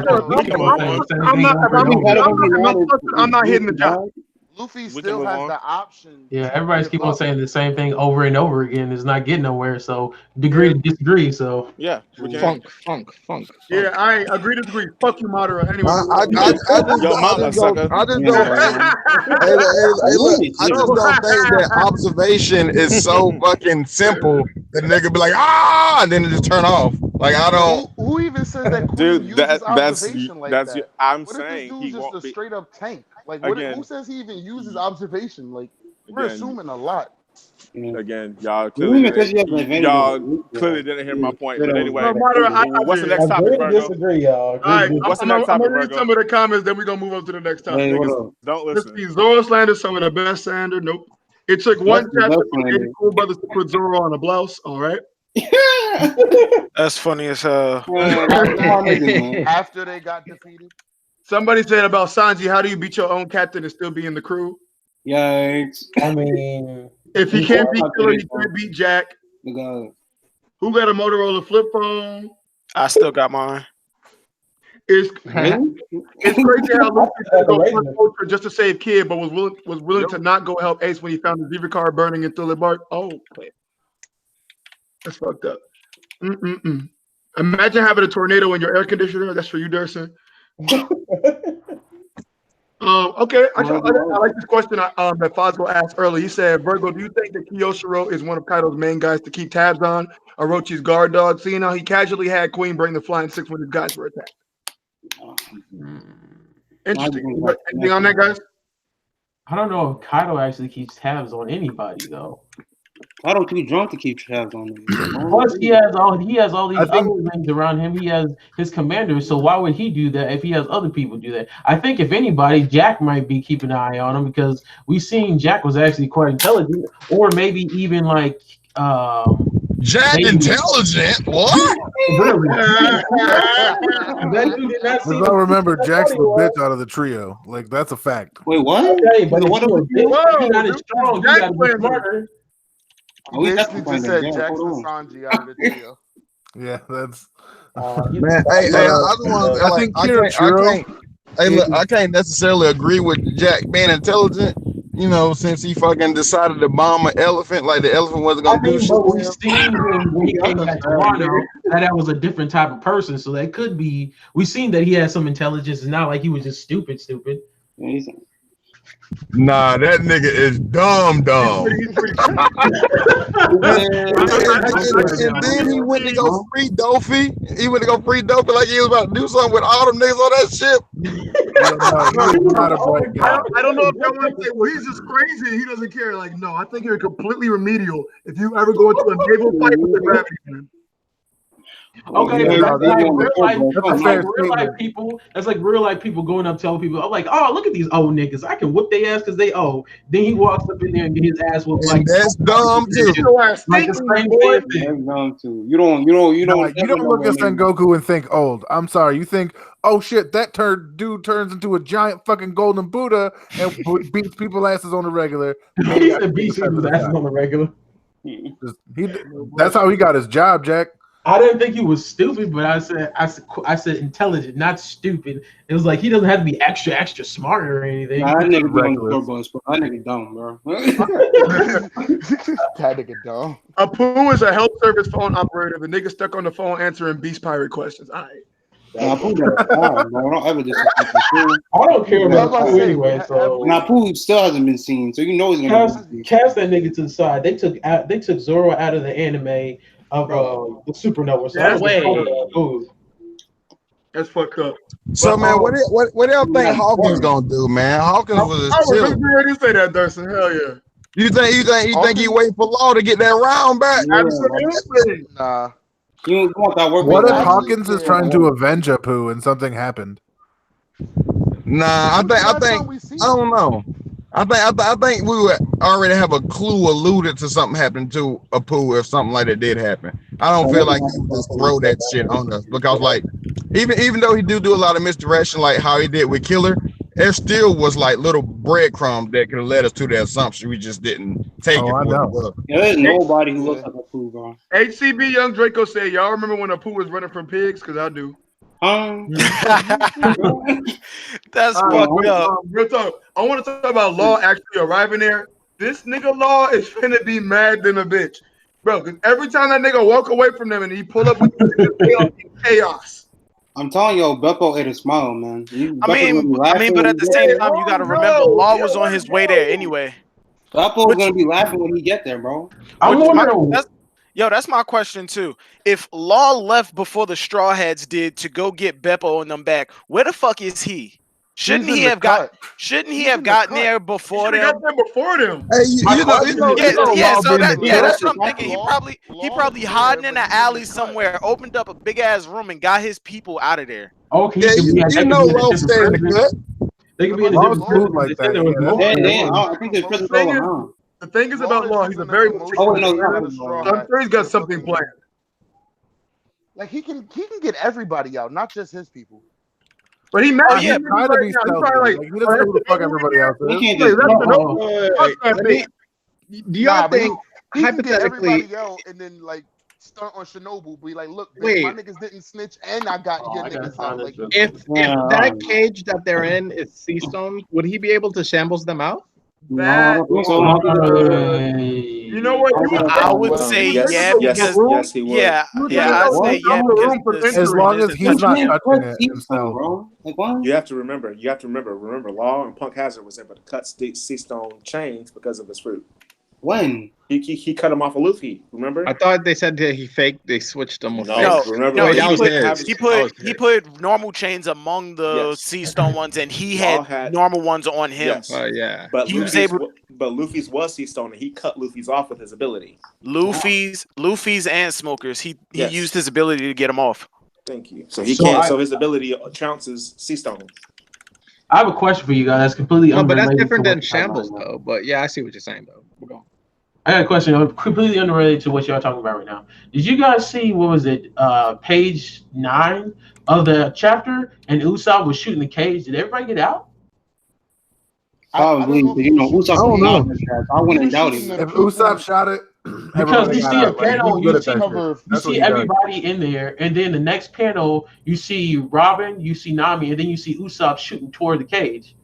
I'm not hitting the job. Luffy still has the option. Yeah, everybody's keep on saying the same thing over and over again. It's not getting nowhere. So agree to disagree. So yeah, funk. Yeah, I agree to disagree. Fuck you, Madara. Anyway, I just don't think that observation is so fucking simple that nigga be like and then it just turn off. Like I don't. Who even says that? Queen uses observation like that? I'm what saying if this dude's just a straight up tank? Like, who says he even uses observation? Like, we're assuming a lot. Again, y'all clearly didn't hear my point. But anyway, what's the next topic, Vergo? Disagree, y'all. All right, what's the next topic, Vergo? Some of the comments, then we're gonna move on to the next topic. Don't listen. Zoro slander, some of the best slander. Nope. It took one chapter for cool brothers to put Zoro on a blouse. All right. That's funny as hell. After they got defeated. Somebody said about Sanji, how do you beat your own captain and still be in the crew? Yikes. I mean, if he can't beat Killer, he can't beat Jack. Who got a Motorola flip phone? I still got mine. It's crazy how Luffy go culture just to save Kid, but was willing to not go help Ace when he found the Zebra car burning in Thriller Bark. Oh, that's fucked up. Imagine having a tornado in your air conditioner. That's for you, Durson. Okay, I like this question that Fosco asked earlier. He said, Vergo, do you think that Kiyoshiro is one of Kaido's main guys to keep tabs on, Orochi's guard dog? Seeing how he casually had Queen bring the Flying Six when his guys were attacked. Interesting. Anything on that, guys? I don't know if Kaido actually keeps tabs on anybody though. Kaido too drunk to keep tabs on them. Plus, he has all these other things around him. He has his commanders. So why would he do that if he has other people do that? I think if anybody, Jack might be keeping an eye on him because we've seen Jack was actually quite intelligent, or maybe even like Jack intelligent? What? Really? Because I remember Jack's the bitch out of the trio. Like that's a fact. Wait, what? Okay, but what he not as strong. He got to be smarter. He basically just said Jackson Sanji out of the trio. Yeah, that's man. I can't necessarily agree with Jack being intelligent. You know, since he fucking decided to bomb an elephant, like the elephant wasn't gonna do shit. But we seen when he came back to Wano that was a different type of person. So that could be. We seen that he had some intelligence. It's not like he was just stupid. Nah, that nigga is dumb. And then he went to go free Dofi. He went to go free Dofi like he was about to do something with all them niggas on that ship. I don't know if y'all want to say, well, he's just crazy. He doesn't care. Like, no, I think you're completely remedial if you ever go into a naval fight with the gravity man. Okay, that's like real life people going up telling people, I'm like, oh, look at these old niggas. I can whoop their ass because they old. Then he walks up in there and get his ass whooped. Like that's dumb too. Like the same thing. That's dumb too. You don't look at Sengoku and think old. I'm sorry. You think, oh shit, that dude turns into a giant fucking golden Buddha and beats people's asses on the regular. He said beats people's asses on the regular. That's how he got his job, Jack. I didn't think he was stupid, but I said intelligent, not stupid. It was like he doesn't have to be extra smart or anything. Nah, that nigga dumb, bro. That nigga dumb. Apu is a health service phone operator. The nigga stuck on the phone answering Beast Pirate questions. All right. Apu don't ever disrespect Apu. I don't care about Apu anyway. So Apu still hasn't been seen, so you know he's gonna cast that nigga to the side. They took Zoro out of the anime of the supernova. So that's fucked up. So man, what do y'all think Hawkins gonna do, man? Hawkins was chill. I already say that, Thurston. Hell yeah. You think he wait for Law to get that round back? Absolutely. Nah. What if Hawkins is trying to avenge Apu and something happened? Nah, I don't know. I think we would already have a clue alluded to something happening to Apu if something like that did happen. I don't feel like he would just throw that shit on us because, like, even though he do a lot of misdirection, like how he did with Killer, there still was like little breadcrumbs that could have led us to the assumption. We just didn't take it. I know. There's nobody who looks like Apu, bro. HCB Young Draco said, y'all remember when Apu was running from pigs? Because I do. That's fucked up. Real talk. I want to talk about Law actually arriving there. This nigga Law is finna be mad than a bitch, bro. Because every time that nigga walk away from them and he pull up with chaos. I'm telling you, Beppo ate a smile, man. I mean, but at the same time, you got to remember, Law was on his way there anyway. Beppo's gonna be laughing when he get there, bro. That's my question too. If Law left before the Straw Hats did to go get Beppo and them back, where the fuck is he? Shouldn't he have gotten there before them? Got there before them. Hey, that's what I'm thinking. He probably hiding in the alley somewhere, opened up a big ass room and got his people out of there. Okay, Law stayed in the cut. They could be in a different food like that. I think there's prison going on. The thing is about Law, he's a very I'm sure he's got something planned. Like he can get everybody out, not just his people. But he might trying to be stealthy. He doesn't know who the fuck everybody else is. He can't do y'all think hypothetically everybody out and then like start on Shinobu, be like, look, my niggas didn't snitch and I got your niggas out. Like, if that cage that they're in is sea stone, would he be able to shambles them out? No, You know what? I would say yes, because he would. Yeah, I'd say yeah because as long as he's not touching it himself, bro. Like what? You have to remember. Remember, Law and Punk Hazard was able to cut sea stone chains because of his fruit. When he cut him off of Luffy. Remember? I thought they said that he faked. They switched him. No, remember, he put normal chains among the sea stone ones, and he had normal ones on him. Yes. Yeah, but he was able. But Luffy's was sea stone, and he cut Luffy's off with his ability. Luffy's and Smoker's. He used his ability to get him off. Thank you. So he can't. So his ability trounces sea stone. I have a question for you guys. That's completely but unrelated. that's different than Shambles, though. But yeah, I see what you're saying, though. We're going. I got a question completely unrelated to what y'all talking about right now. Did you guys see what was it? Page 9 of the chapter, and Usopp was shooting the cage. Did everybody get out? Probably, Usopp. I don't know. I wouldn't doubt it. If Usopp shot it, because you see a panel, you see everybody does. in there, and then the next panel, you see Robin, you see Nami, and then you see Usopp shooting toward the cage.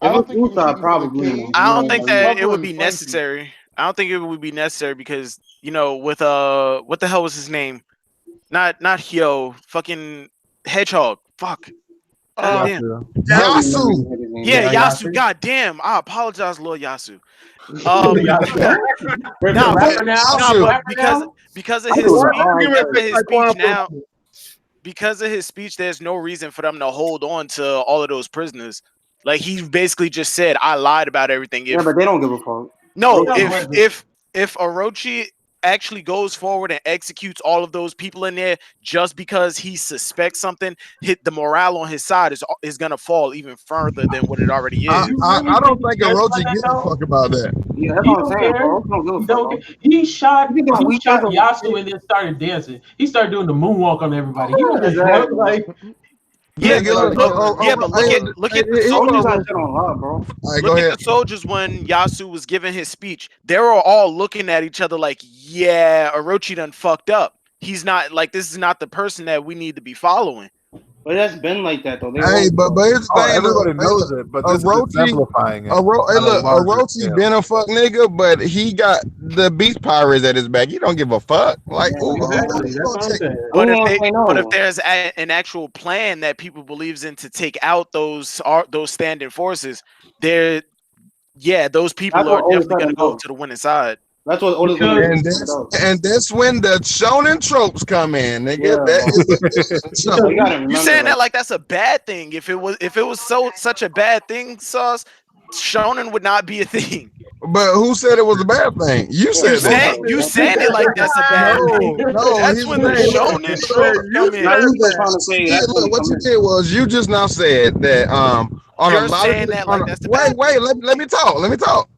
I don't think probably. I don't think that it would be necessary. I don't think it would be necessary because with what the hell was his name? Not Hyo, fucking Hedgehog. Fuck. Yasu. Yeah, Yasu. God damn. I apologize, Lord Yasu. Because of his speech, there's no reason for them to hold on to all of those prisoners. Like he basically just said, I lied about everything. But they don't give a fuck. No, if Orochi actually goes forward and executes all of those people in there just because he suspects something, the morale on his side is gonna fall even further than what it already is. I don't think Orochi gives a fuck about that. Yeah, that's what I'm saying, bro. He shot Yasu and then started dancing. He started doing the moonwalk on everybody. He was just like. But look at the soldiers. Look at the soldiers when Yasu was giving his speech. They were all looking at each other like, yeah, Orochi done fucked up. He's not like, this is not the person that we need to be following. But that's been like that though. But it's everybody knows it. But this is exemplifying it. Orochi been a fuck nigga, but he got the beast pirates at his back. He don't give a fuck. Like, but if there's an actual plan that people believes in to take out those standing forces, those people are definitely gonna go to the winning side. That's what and that's when the shonen tropes come in, nigga. You saying that like that's a bad thing? If it was such a bad thing, Sauce, shonen would not be a thing. But who said it was a bad thing? You said that. You said it like that's a bad thing. No, that's when the shonen tropes come in. Look, what you did was you just now said that on You're a lot saying of that like that's the bad wait, let me talk.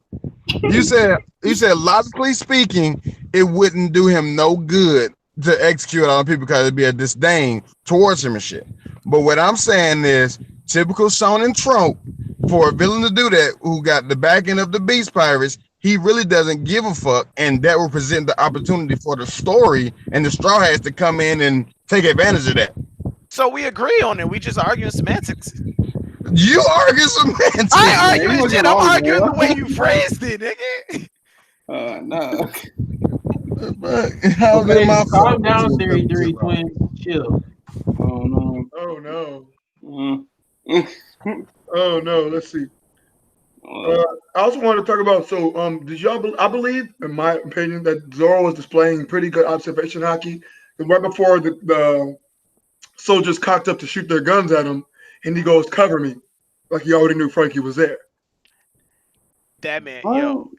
You said logically speaking, it wouldn't do him no good to execute on people because it'd be a disdain towards him and shit. But what I'm saying is typical shonen trope for a villain to do that who got the backing of the beast pirates, he really doesn't give a fuck, and that will present the opportunity for the story and the Straw Hats to come in and take advantage of that. So we agree on it. We just arguing semantics. You argue semantics. I argue shit. I'm arguing the way you phrased it, nigga. No. Calm down, Theory Twins. Chill. Oh no. Oh no. Let's see. I also want to talk about. So, did y'all? I believe, in my opinion, that Zoro was displaying pretty good observation haki. Because right before the soldiers cocked up to shoot their guns at him, and he goes, "Cover me," like he already knew Franky was there. That man,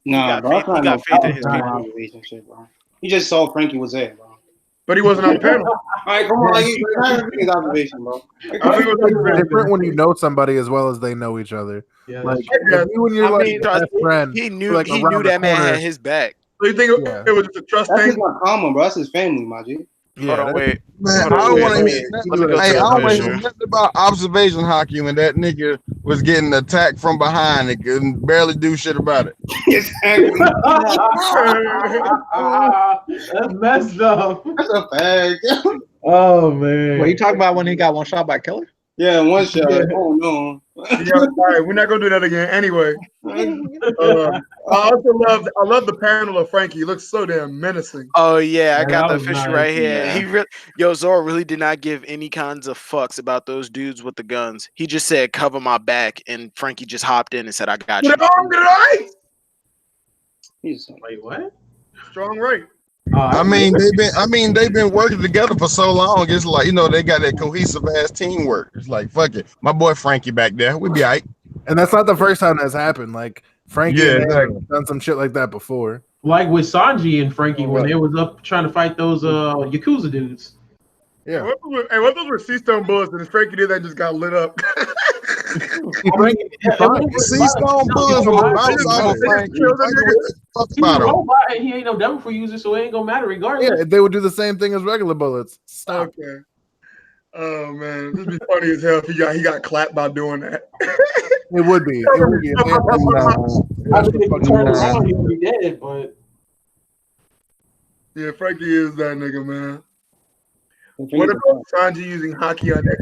he got faith in his people. He just saw Franky was there, bro. But he wasn't on the panel. All right, come on, his observation, bro. It's different when you know somebody as well as they know each other. Yeah, like when you're best friend, he knew that man had his back. So you think it was just a trust thing? That's not common, bro. That's his family, my G. Yeah, hold on, wait. Man, I don't want to hear nothing about observation haki when that nigga was getting attacked from behind and couldn't barely do shit about it. That's messed up. That's a fact. Oh man. What you talking about when he got one shot by Killer? Yeah, one shot. Oh no. Yeah, all right, we're not gonna do that again. Anyway, I love the panel of Franky. He looks so damn menacing. Oh yeah, I Yeah, got that the was official nice. right here. Yeah. Yo, Zoro really did not give any kinds of fucks about those dudes with the guns. He just said, "Cover my back," and Franky just hopped in and said, "I got you." Get it right. Wait, what? Strong right. I mean, they've been working together for so long. It's like, you know, they got that cohesive ass teamwork. It's like, fuck it, my boy Franky back there, we be alright. And that's not the first time that's happened. Like Franky Yeah, and exactly. have done some shit like that before. Like with Sanji and Franky when they was up trying to fight those Yakuza dudes. Yeah. Hey, what those were sea stone bullets, and Franky did that just got lit up. Sea stone bullets from bounce off of Franky. Fuck He's a about him. robot and he ain't no devil fruit user, so it ain't gonna matter regardless. Yeah, they would do the same thing as regular bullets. Stop. Okay. Oh man, this would be funny as hell if he got clapped by doing that. It would be. It would be. I think if he turned around, he would be dead. But yeah, Franky is that nigga, man. What about Sanji using Haki on that?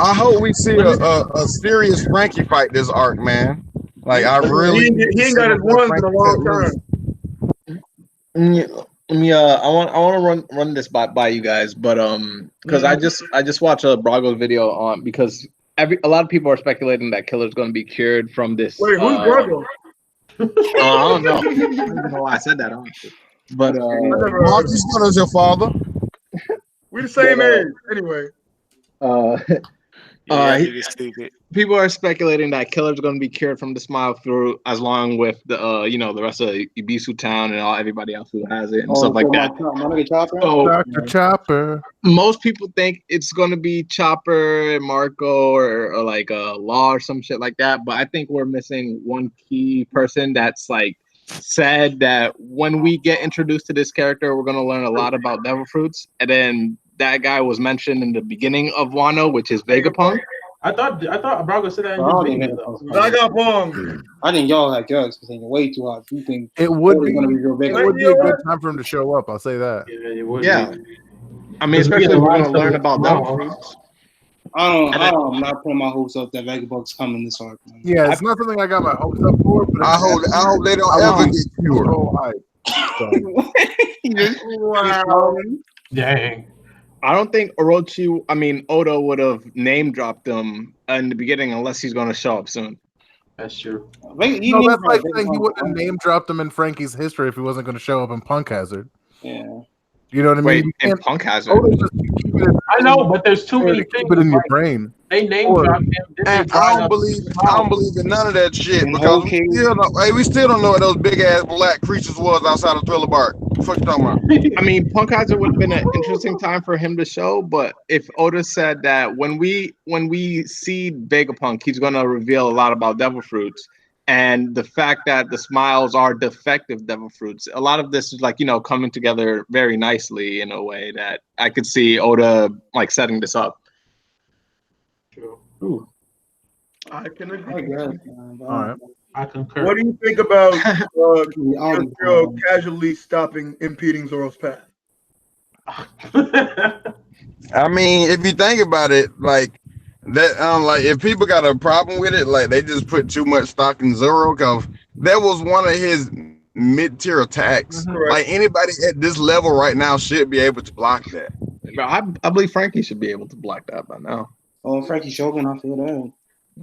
I hope we see a serious Franky fight this arc, man. Like I really, he ain't got his ones in a long time. I want to run this by you guys, but because I just watched a Brago's video on because a lot of people are speculating that Killer's going to be cured from this. Wait, who's Vergo? I don't know. I don't even know why I said that, honestly. But Marcus is your father. We the same age, anyway. People are speculating that Killer's going to be cured from the smile through as long with the the rest of Ibisu town and everybody else who has it and stuff like that. Dr. Chopper. Most people think it's going to be Chopper and Marco or like Law or some shit like that, but I think we're missing one key person that's like said that when we get introduced to this character, we're going to learn a lot about devil fruits, and then that guy was mentioned in the beginning of Wano, which is Vegapunk. I thought Brago said that in his video. Vegapunk. I think y'all had your expectation way too high. You think It would be. gonna be real big? It would be a good time for him to show up. I'll say that. Yeah, it would Yeah. be. I mean, especially if we're going to learn about devil fruits. I'm not putting my hopes up that Vegabunk's coming this arc. Man. Yeah, it's not something I got my hopes up for. But I hope they don't ever get cured. Wow. Dang. I don't think Oda would have name dropped him in the beginning unless he's going to show up soon. That's true. No, that's like saying he wouldn't have name dropped him in Franky's history if he wasn't going to show up in Punk Hazard. Yeah. You know what I mean? In Punk Hazard. I know, but there's too many things. Keep it in your brain. They name dropped him. And I don't believe in none of that shit because we still don't know what those big ass black creatures was outside of Thriller Bark. What the fuck you talking about? I mean, Punk Hazard would have been an interesting time for him to show, but if Oda said that when we see Vegapunk, he's gonna reveal a lot about devil fruits. And the fact that the smiles are defective devil fruits, a lot of this is like, coming together very nicely in a way that I could see Oda like setting this up. True. Ooh. I can agree. All right. I concur. What do you think about Zoro casually impeding Zoro's path? I mean, if you think about it, like that, like if people got a problem with it, like they just put too much stock in Zoro because that was one of his mid-tier attacks. Mm-hmm. Like anybody at this level right now should be able to block that. I believe Franky should be able to block that by now. Oh, Franky Shogun, I feel that.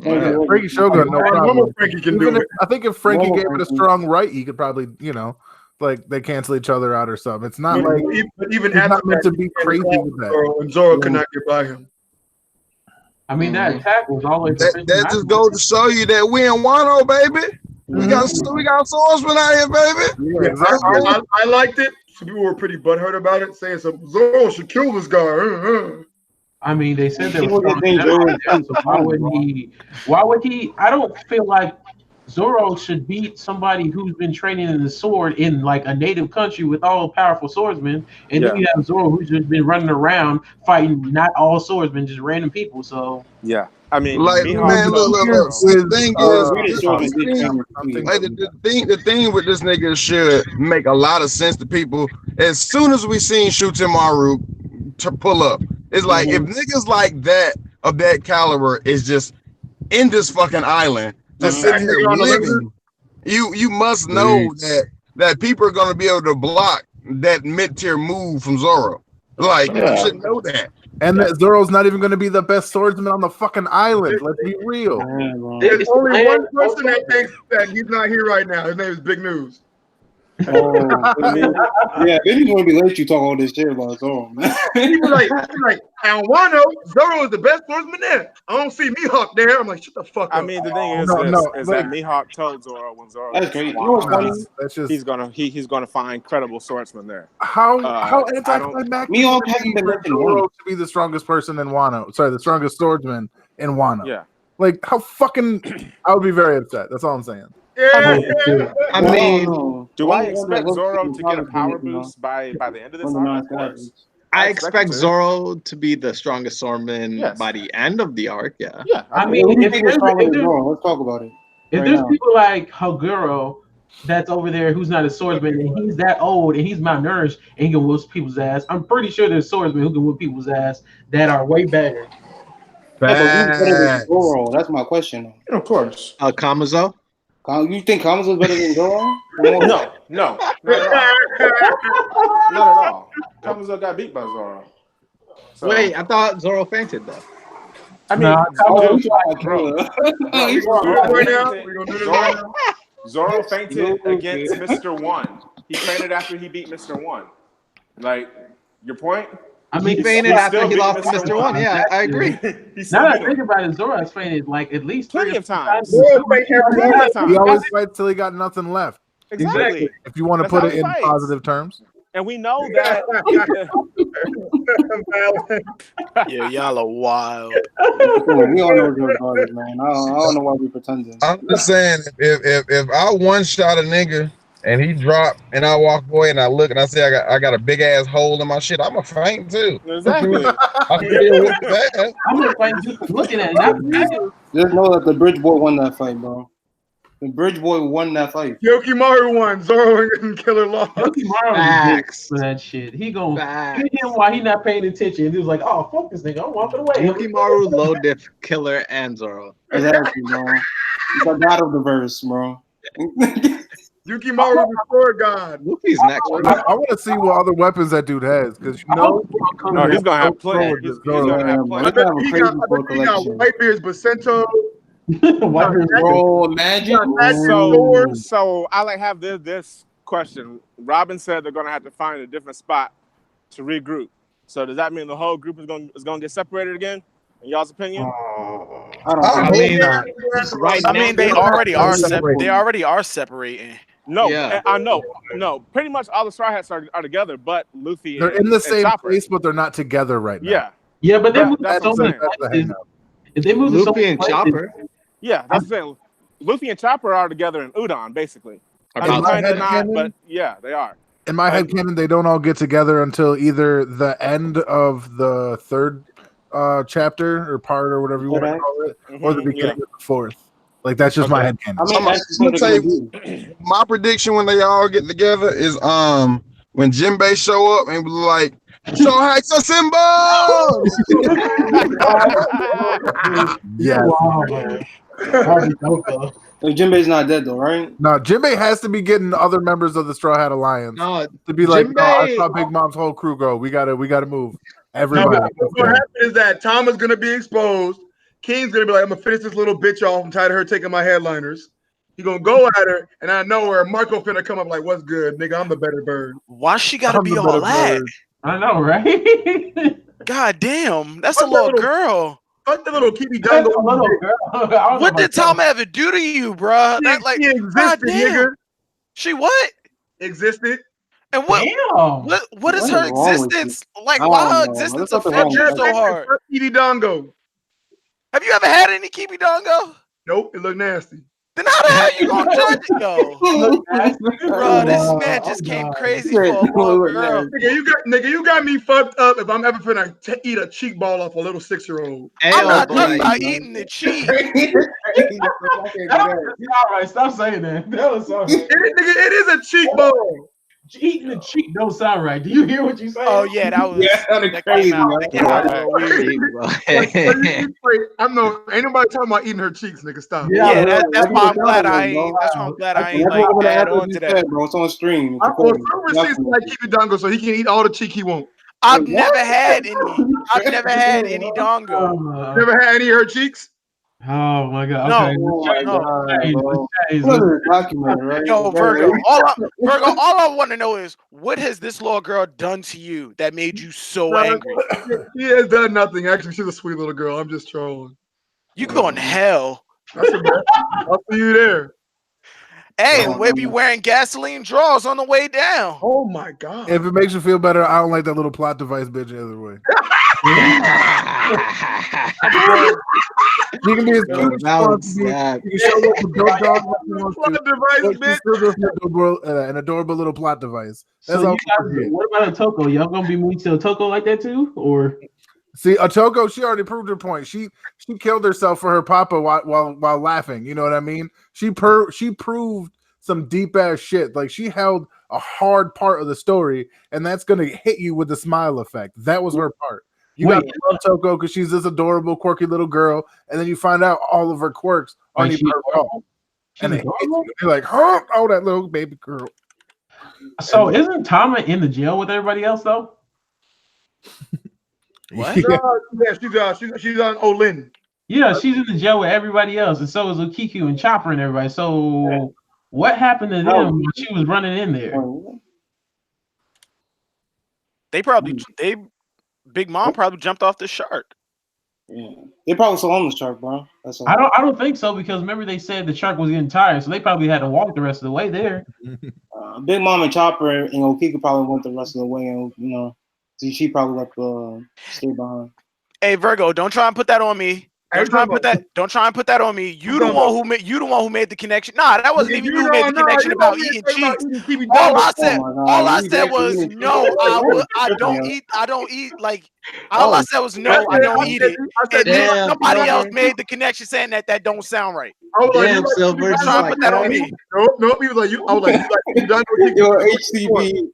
Yeah, Franky Shogun, no problem. Franky can do it. I think if Franky gave it a strong right, he could probably, like they cancel each other out or something. It's not like even he's not meant to be crazy with that. And Zoro could not get by him. I mean, that attack was always that just goes to show you that we in Wano, baby. We got swordsman out here, baby. Yeah, exactly. I liked it. Some people were pretty butthurt about it, saying Zoro should kill this guy. I mean, they said there was so why would he? I don't feel like Zoro should beat somebody who's been training in the sword in like a native country with all powerful swordsmen, and then you have Zoro who's just been running around fighting not all swordsmen, just random people. So yeah, I mean, like man, look. The thing with this nigga should make a lot of sense to people. As soon as we seen Shutimaru to pull up, it's like if niggas like that of that caliber is just in this fucking island, just sitting here living. You must know that people are gonna be able to block that mid-tier move from Zoro. Like you should know that. And that Zoro's not even going to be the best swordsman on the fucking island. Let's be real. There's only one person that thinks that he's not here right now. His name is Big News. Yeah, Benny's gonna be late. You talk all this shit about Zoro, man. He's like, and Wano, Zoro is the best swordsman there. I don't see Mihawk there. I'm like, shut the fuck up. I mean, the thing is that Mihawk told Zoro when Zoro he's gonna find credible swordsmen there. How anticlimactic Mihawk hasn't been Zoro to be the strongest person in Wano. Sorry, the strongest swordsman in Wano. Yeah. Like how fucking I would be very upset. That's all I'm saying. I mean, do I expect Zoro to get a power boost by the end of this arc? Of course. I expect Zoro to be the strongest swordsman by the end of the arc. Yeah. I mean, let's talk about it. If there's people like Haguro that's over there who's not a swordsman and he's that old and he's malnourished and he can whoop people's ass, I'm pretty sure there's swordsmen who can whoop people's ass that are way better. Zoro, that's my question. Of course. Kamazo? You think Kamazo's better than Zoro? No, not at all. Kamazo got beat by Zoro. So. Wait, I thought Zoro fainted though. I mean, Zoro fainted against Mr. One. He fainted after he beat Mr. One. Like, your point? I mean, he fainted after he lost to Mr. One. Yeah, I agree. Now that I think about it, Zoro has fainted like at least plenty of times. He always fights till he got nothing left. Exactly. If you want to put it in positive terms. And we know that. Yeah, y'all are wild. We all know good about it, man. I don't know why we pretending. I'm just saying, if I one shot a nigga and he dropped and I walk away and I look and I say I got a big ass hole in my shit, I'm a faint too. Exactly. I'm gonna faint just looking at it. Just know that the Bridge Boy won that fight, bro. The Bridge Boy won that fight. Yokimaru won. Zoro and Killer lost. Yokimaru for that shit. He gonna hit him while he not paying attention. He was like, "Oh, fuck this nigga, I'm walking away." Yokimaru, low diff, Killer, and Zoro. Exactly, bro. He's the god of the verse, bro. Yukimaru is the sword god. Luffy's next. I want to see what other weapons that dude has because you know. No, he's gonna have plenty. He's gonna have plenty. I bet he got Whitebeard's Bacento. Bro, imagine. So I like have this question. Robin said they're gonna have to find a different spot to regroup. So does that mean the whole group is gonna get separated again? In y'all's opinion? I mean, they already are. They already are separating. No, I know. No, pretty much all the Straw Hats are together, but Luffy. They're in the same place, but they're not together right now. Yeah, but they moved so many places. If they move Luffy and Chopper. Yeah, that's the thing. Luffy and Chopper are together in Udon, basically. But yeah, they are. In my headcanon, they don't all get together until either the end of the third chapter or part or whatever you want to call it, or the beginning of the fourth. Like that's just my headcanon. I'm gonna tell you, my prediction when they all get together is when Jinbei show up and be like, "Show hacks a symbol." Yeah. Jinbei's not dead though, right? No, Jinbei has to be getting other members of the Straw Hat Alliance to be like, "No, I saw Big Mom's whole crew go. We gotta move." Everybody. What's gonna happen is that Tom is gonna be exposed. King's gonna be like, "I'm gonna finish this little bitch off. I'm tired of her taking my headliners." He gonna go at her, and I know where Marco finna come up like, "What's good, nigga? I'm the better bird." Why she gotta be all that? I know, right? God damn, that's a little girl. Fuck the little Kibi Dango. What did Tom ever do to you, bro? That like, she existed, nigga. She what? Existed. And what is her existence like? Why her existence affect you so hard? Kibi Dango. Have you ever had any Kibi Dango? Nope, it looked nasty. Then how the hell you gonna judge it, yo? Bro, this man just came crazy for a little girl. Nigga, you got me fucked up if I'm ever finna eat a cheek ball off a little 6-year-old. I'm not talking about eating the cheek. All right, stop saying that. That was so. It is a cheek ball. Eating the cheek don't sound right. Do you hear what you saying? Oh yeah, that was that crazy. That came out a little weird. Ain't nobody talking about eating her cheeks, nigga. Stop. Yeah, that's why I'm glad I ain't. That's why I'm glad I ain't like add on to that. Bro, it's on stream. Silver like keep it dongo so he can eat all the cheek he wants. I've never had any. I've never had any dongo. Never had any of her cheeks? Oh my god! No, okay. Yo, Vergo. All I want to know is what has this little girl done to you that made you so angry? She has done nothing. Actually, she's a sweet little girl. I'm just trolling. You going to hell? I'll see you there. Hey, and we'll be wearing gasoline drawers on the way down. Oh my god! If it makes you feel better, I don't like that little plot device bitch either way. You can be as cute as you want to be. You can show up with dope dog an adorable little plot device. That's So all. what about Otoko? Y'all gonna be moving to Otoko like that too, or? See, Otoko, she already proved her point. She killed herself for her papa while laughing. You know what I mean? She proved some deep ass shit. Like she held a hard part of the story, and that's gonna hit you with the smile effect. That was her part. You got to love Toko because she's this adorable, quirky little girl, and then you find out all of her quirks aren't even her fault. And you're like, oh, that little baby girl. So isn't Tama in the jail with everybody else though? What? Yeah, she's on Olin. Yeah, she's in the jail with everybody else, and so is Okiku and Chopper and everybody. So what happened to them when she was running in there? Big Mom probably jumped off the shark. Yeah, they probably still on the shark, bro. That's all. I don't think so because remember they said the shark was getting tired, so they probably had to walk the rest of the way there. Big Mom and Chopper and Okiku probably went the rest of the way, and she probably left stay behind. Hey Vergo, don't try and put that on me. Don't try and put that on me. You the one who made the connection. Nah, that wasn't even you who made the connection about eating cheeks. All I said was no. I don't eat like. All I said was no. I don't eat it. And nobody else made the connection saying that don't sound right. Damn, Silver. Try and put that on me. Nope. He was like you. I was like, you done with your HCB.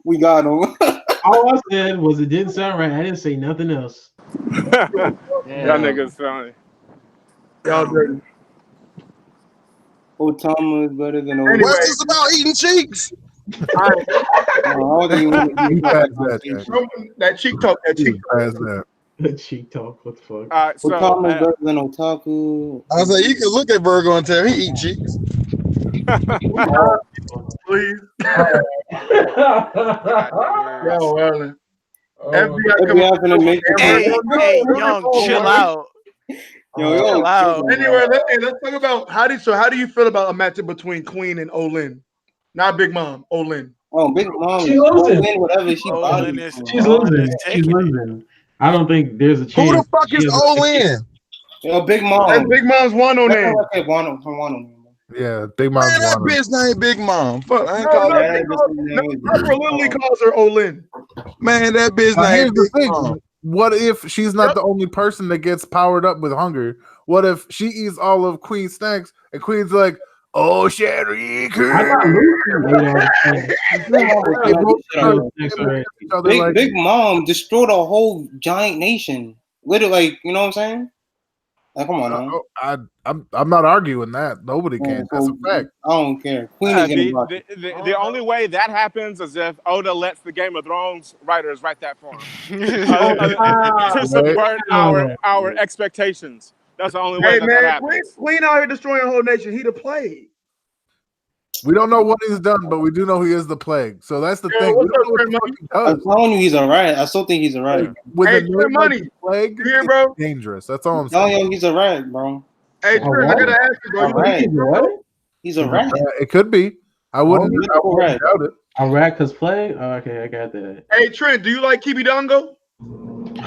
We got him. All I said was it didn't sound right. I didn't say nothing else. Y'all niggas funny. Y'all dirty. Otama is better than Anyway, what's this about eating cheeks? That cheek talk. That cheek talk. What the fuck? Otama is better than Otaku. I was like, you can look at Vergo and tell he eat cheeks. Please. Hey, young, chill out. Anyway, let's talk about how do you feel about a matchup between Queen and Olin? Not Big Mom, Olin. Oh, Big Mom. She's losing. Whatever She's losing. I don't think there's a chance. Who the fuck is Olin? Big Mom. That's Big Mom's Wano name. Wano. Yeah, Big Mom's Man, that bitch name Big Mom. Fuck, I ain't calling her. Literally calls her Olin. Man, that bitch name Big Mom. What if she's not the only person that gets powered up with hunger? What if she eats all of Queen's snacks and Queen's like, oh, Sherry. Big Mom destroyed a whole giant nation. Literally, you know what I'm saying? Like, come on, I'm not arguing that. Nobody can. That's a fact. I don't care. The only way that happens is if Oda lets the Game of Thrones writers write that for him to subvert our expectations. That's the only way that happens. Queen out here destroying a whole nation. He the plague. We don't know what he's done, but we do know he is the plague. So that's the thing. I'm telling you, he's all right. I still think he's all right. With the money, plague, here, bro. Dangerous. That's all I'm saying. He's all right, bro. Hey, Trent, I gotta ask you, bro. He's all right. It could be. I wouldn't doubt it. All right, cause plague. Oh, okay, I got that. Hey, Trent, do you like Kibidongo?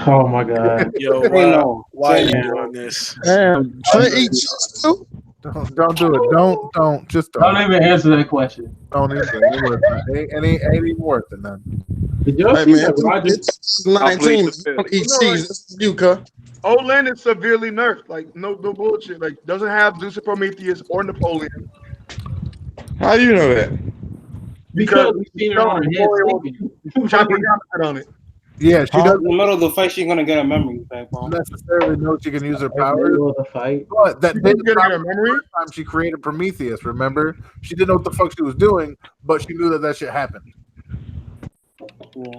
Oh my god. Yo, why are you doing this? Damn, Trent eats too. Don't do it. Don't. Just don't even answer that question. Don't even. Ain't even worth it, none. Did y'all see that it's 19. Eat cheese. You cut. Olin is severely nerfed. Like no bullshit. Like doesn't have Zeus, Prometheus, or Napoleon. How do you know that? Because we've seen her on her head sleeping. Chopper on it. Yeah, she doesn't. In the middle of the fight, she's gonna get a memory back, bro. Necessarily know she can use her In the powers. middle of the fight. But that didn't get stop a her memory. the first time she created Prometheus. Remember, she didn't know what the fuck she was doing, but she knew that shit happened.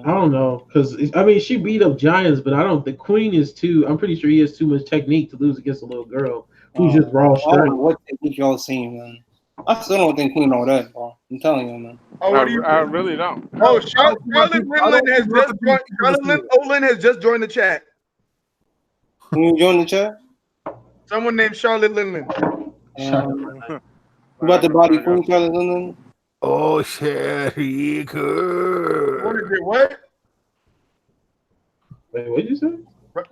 I don't know, because I mean, she beat up giants, but I don't. The Queen is too. I'm pretty sure he has too much technique to lose against a little girl who's just raw I don't strength. know what technique y'all seen, man. I still don't think Queen know that, bro. I'm telling you, man. Oh, what do you? I really don't. Oh, Charlotte Linland has just joined. Charlotte Olin has just joined the chat. Can you join the chat? Someone named Charlotte Linland. About the body Queen Charlotte Linland? Oh shit, he could. What is it? What? Wait, what did you say?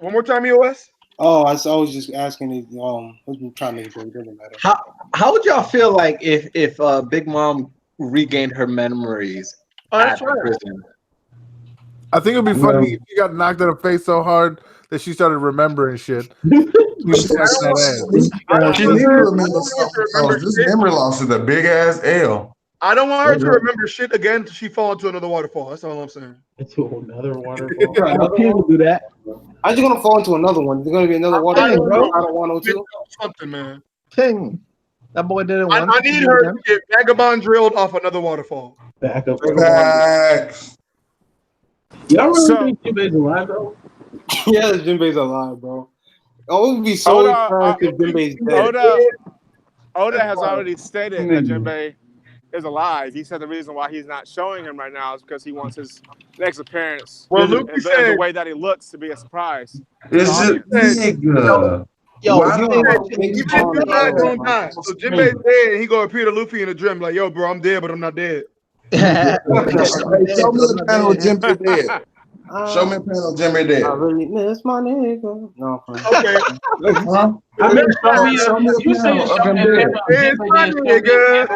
One more time, EOS. Oh, I was just asking if what's been trying to make it doesn't matter. How would y'all feel like if Big Mom regained her memories at the prison? I think it'd be funny if she got knocked in the face so hard that she started remembering shit. She needs to remember something. This memory loss is a big ass L. I don't want her to remember shit again until she fall into another waterfall. That's all I'm saying. Into another waterfall. People do that. How's she gonna fall into another one? There's gonna be another waterfall. I don't want to. Something, man. King. That boy didn't want. I need her to get vagabond drilled off another waterfall. Back up. Facts. Y'all really think Jinbei's alive, though? Yeah, Jinbei's alive, bro. Oh, it would be so fun if Jinbei's dead. Oda has already stated that Jinbei is alive. He said the reason why he's not showing him right now is because he wants his next appearance, the way that he looks, to be a surprise. It's just nigga. Yo, even if you're not gonna die, so Jinbei's dead, and he gonna appear to Luffy in a dream like, "Yo, bro, I'm dead, but I'm not dead." Show me a panel of Jinbei dead. Show me a panel of Jinbei dead. I really miss my nigga. No, okay. I mean, show me a panel of him dead. It's my nigga.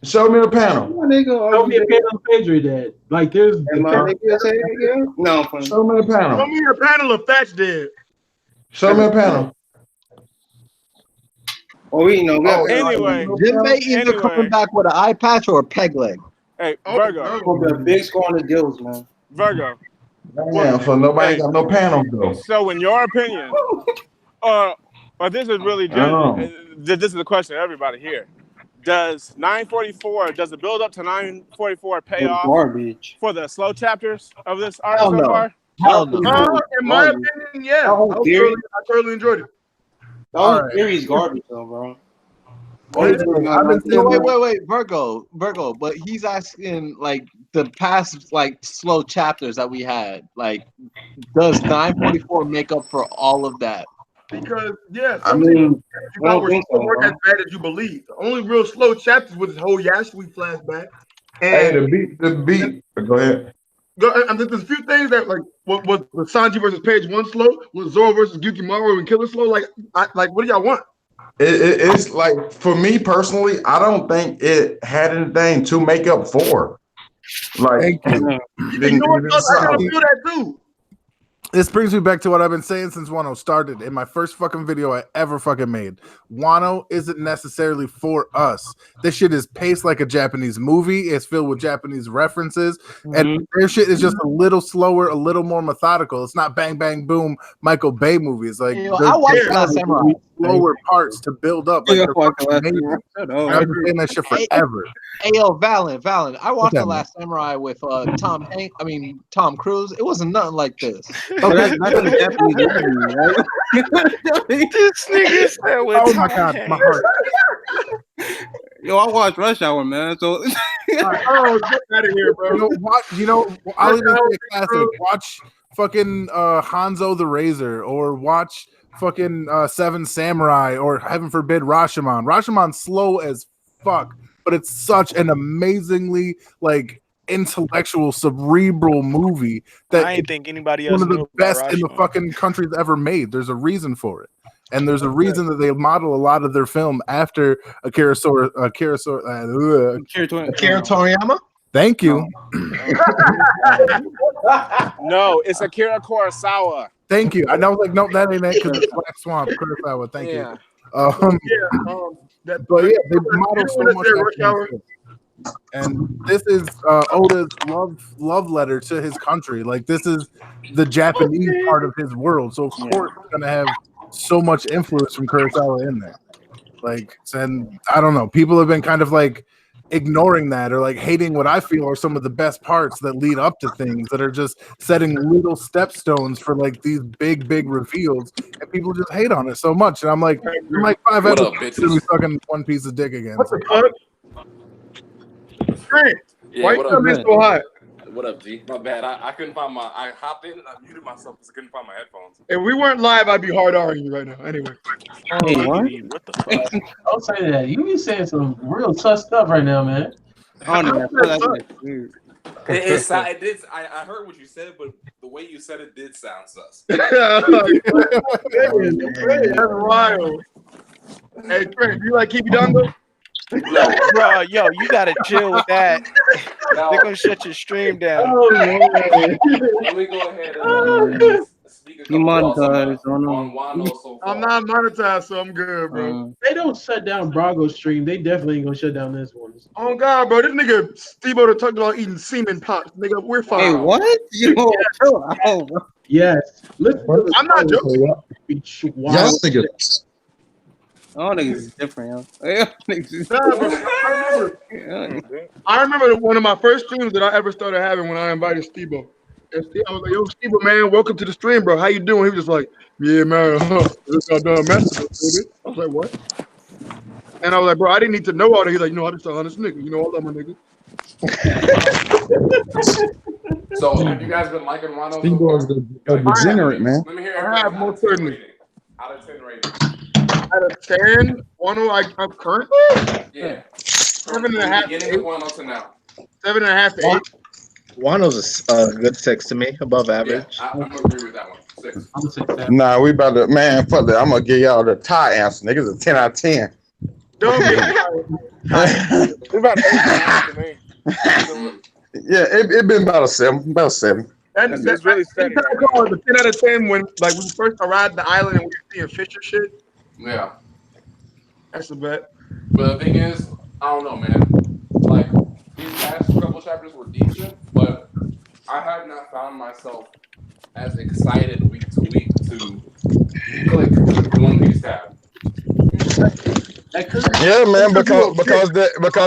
Show me a panel. Show me a panel of Pedro dead. Like there's. No, show me a panel. Show me a panel of Thatch dead. Show me a panel. Oh, we know. Anyway, Jinbei either coming back with an eye patch or a peg leg. Hey, Vergo. A big score on the deals, man. Vergo. Yeah, so nobody got no panels though. So, in your opinion, or this is really this is the question of everybody here. Does 944, does the build up to 944 pay off for the slow chapters of this arc so far? In my opinion, yeah. I thoroughly enjoyed it. The whole theory is garbage, though, bro. Wait, Vergo, but he's asking like the past like slow chapters that we had. Like, does 944 make up for all of that? Because yeah, I mean, weren't as bad as you believe. The only real slow chapters was his whole Yasuie flashback. And the beat. Go ahead. There's a few things that like what was the Sanji versus Page 1 slow, was Zoro versus Gyukimaru and Killer slow. Like, what do y'all want? It's like, for me personally, I don't think it had anything to make up for. Like, I feel that too. This brings me back to what I've been saying since Wano started. In my first fucking video I ever fucking made, Wano isn't necessarily for us. This shit is paced like a Japanese movie. It's filled with Japanese references, and their shit is just a little slower, a little more methodical. It's not bang bang boom Michael Bay movies. Like, I watched Last Samurai. Slower parts to build up. Like, I've been saying that shit forever. Hey, yo, Valen, I watched The Last Samurai with Tom Cruise. It wasn't nothing like this. Okay, that's a Japanese movie, right? This nigga said with oh my god, my heart. Yo, I watched Rush Hour, man. So get out of here, bro. I'll even say classic. Watch fucking Hanzo the Razor, or watch fucking Seven Samurai, or heaven forbid Rashomon. Rashomon's slow as fuck, but it's such an amazingly like intellectual, cerebral movie that I didn't think anybody else one of the knew best about in the Rashomon. fucking countries ever made. There's a reason for it, and there's a reason that they model a lot of their film after Akira Toriyama. Thank you. No, it's Akira Kurosawa. Thank you. I know, like, nope, that ain't it because it's Black Swamp. Kurosawa. Thank you. But yeah, they model so much that. And this is Oda's love letter to his country. Like this is the Japanese part of his world. So of course it's gonna have so much influence from Kurosawa in there. Like, and I don't know, people have been kind of like ignoring that or like hating what I feel are some of the best parts that lead up to things that are just setting little stepstones for like these big reveals, and people just hate on it so much. And I'm like 5 episodes to be sucking one piece of dick again. What the fuck? Great. Yeah, why you coming so hot? What up, G? My bad. I couldn't find I hopped in and I muted myself because I couldn't find my headphones. If we weren't live, I'd be hard arguing you right now. Anyway. Hey, what the fuck? Don't say that. You be saying some real tough stuff right now, man. I heard what you said, but the way you said it did sound sus. That's wild. Hey, Trent, do you like Keep It Down though? Bro, yo, you gotta chill with that. They're gonna shut your stream down. Oh, let me go ahead and speak a couple on Wano so far. I'm not monetized, so I'm good, bro. They don't shut down Brago's stream. They definitely ain't gonna shut down this one. Oh God, bro, this nigga Steve-O the talked about eating semen pots. Nigga, we're fine. Hey, what? Yo, yes. Listen, I'm not joking. Y'all nigga. All niggas is different, yo. I remember one of my first streams that I ever started having when I invited Steve-O. And I was like, yo, Steve-O, man, welcome to the stream, bro. How you doing? He was just like, yeah, man. Just got done messing with it. I was like, what? And I was like, bro, I didn't need to know all that. He's like, no, I'm just a honest nigga. You know, I love my nigga. So, have you guys been liking Wano? Steve-O's a degenerate, man. Let me hear I have most certainly. Out of 10 rating. Out of 10, Wano, I'm currently? Yeah. 7.5. Beginning of Wano to now. 7.5 to 8. Wano's a good 6 to me, above average. Yeah, I'm gonna agree with that one. 6. I'm gonna say that. Nah, we about to, man, fuck that. I'm gonna give y'all the tie answer. Niggas a 10 out of 10. Don't get We about to 8. Yeah, it been about a 7. About a 7. That's really steady. The 10 out of 10 when like we first arrived at the island and we were seeing fish and shit. Yeah. That's the bet. But the thing is, I don't know, man. Like, these past couple chapters were decent, but I have not found myself as excited week to week to click One Piece tab. Yeah, man, because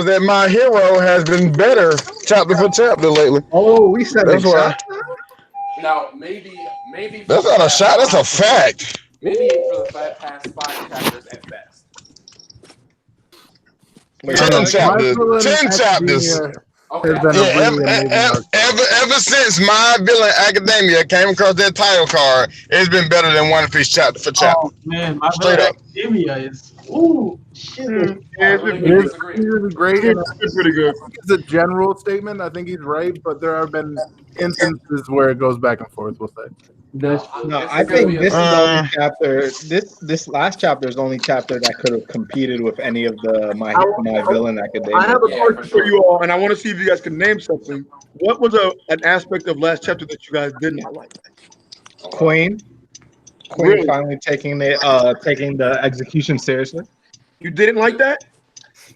that My Hero has been better chapter for chapter lately. Oh, we said that's why. Now, maybe That's not a shot. That's a fact. Maybe for the past 5 chapters at best. 10 chapters. 10 chapters. Ever since My Villain Academia came across that title card, it's been better than One Piece chapter for chapter. Oh man, My Straight Villain up. Academia is shit. Yeah, It's really great. It's pretty good. It's a general statement. I think he's right, but there have been instances where it goes back and forth. We'll say. No, I think this is the only chapter. This last chapter is the only chapter that could have competed with any of the My Villain Academia. I have a question for you all, and I want to see if you guys can name something. What was an aspect of last chapter that you guys did not like? Queen Really? finally taking the execution seriously. You didn't like that?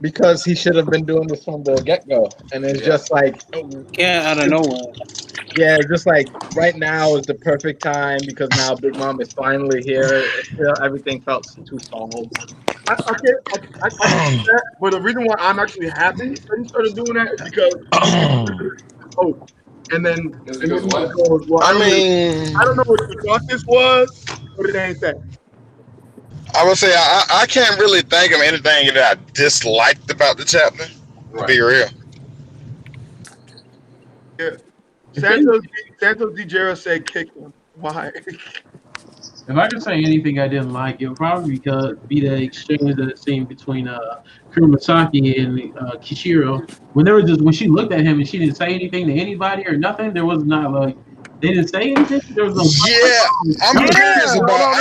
Because he should have been doing this from the get-go. And it's just like... Yeah, out of nowhere. Yeah, just like right now is the perfect time because now Big Mom is finally here. Everything felt too solid. I that, but the reason why I'm actually happy that he started doing that is because and then I mean, I don't know what you thought this was, but it ain't that. I would say I can't really think of anything that I disliked about the chapter. To be real. Yeah. Santos DiGero said kick him. Why? If I could say anything I didn't like, it would probably be the exchange that it seemed between Kuromasaki and Kishiro. When she looked at him and she didn't say anything to anybody or nothing, there was not like they didn't say anything. There was no. I'm curious about.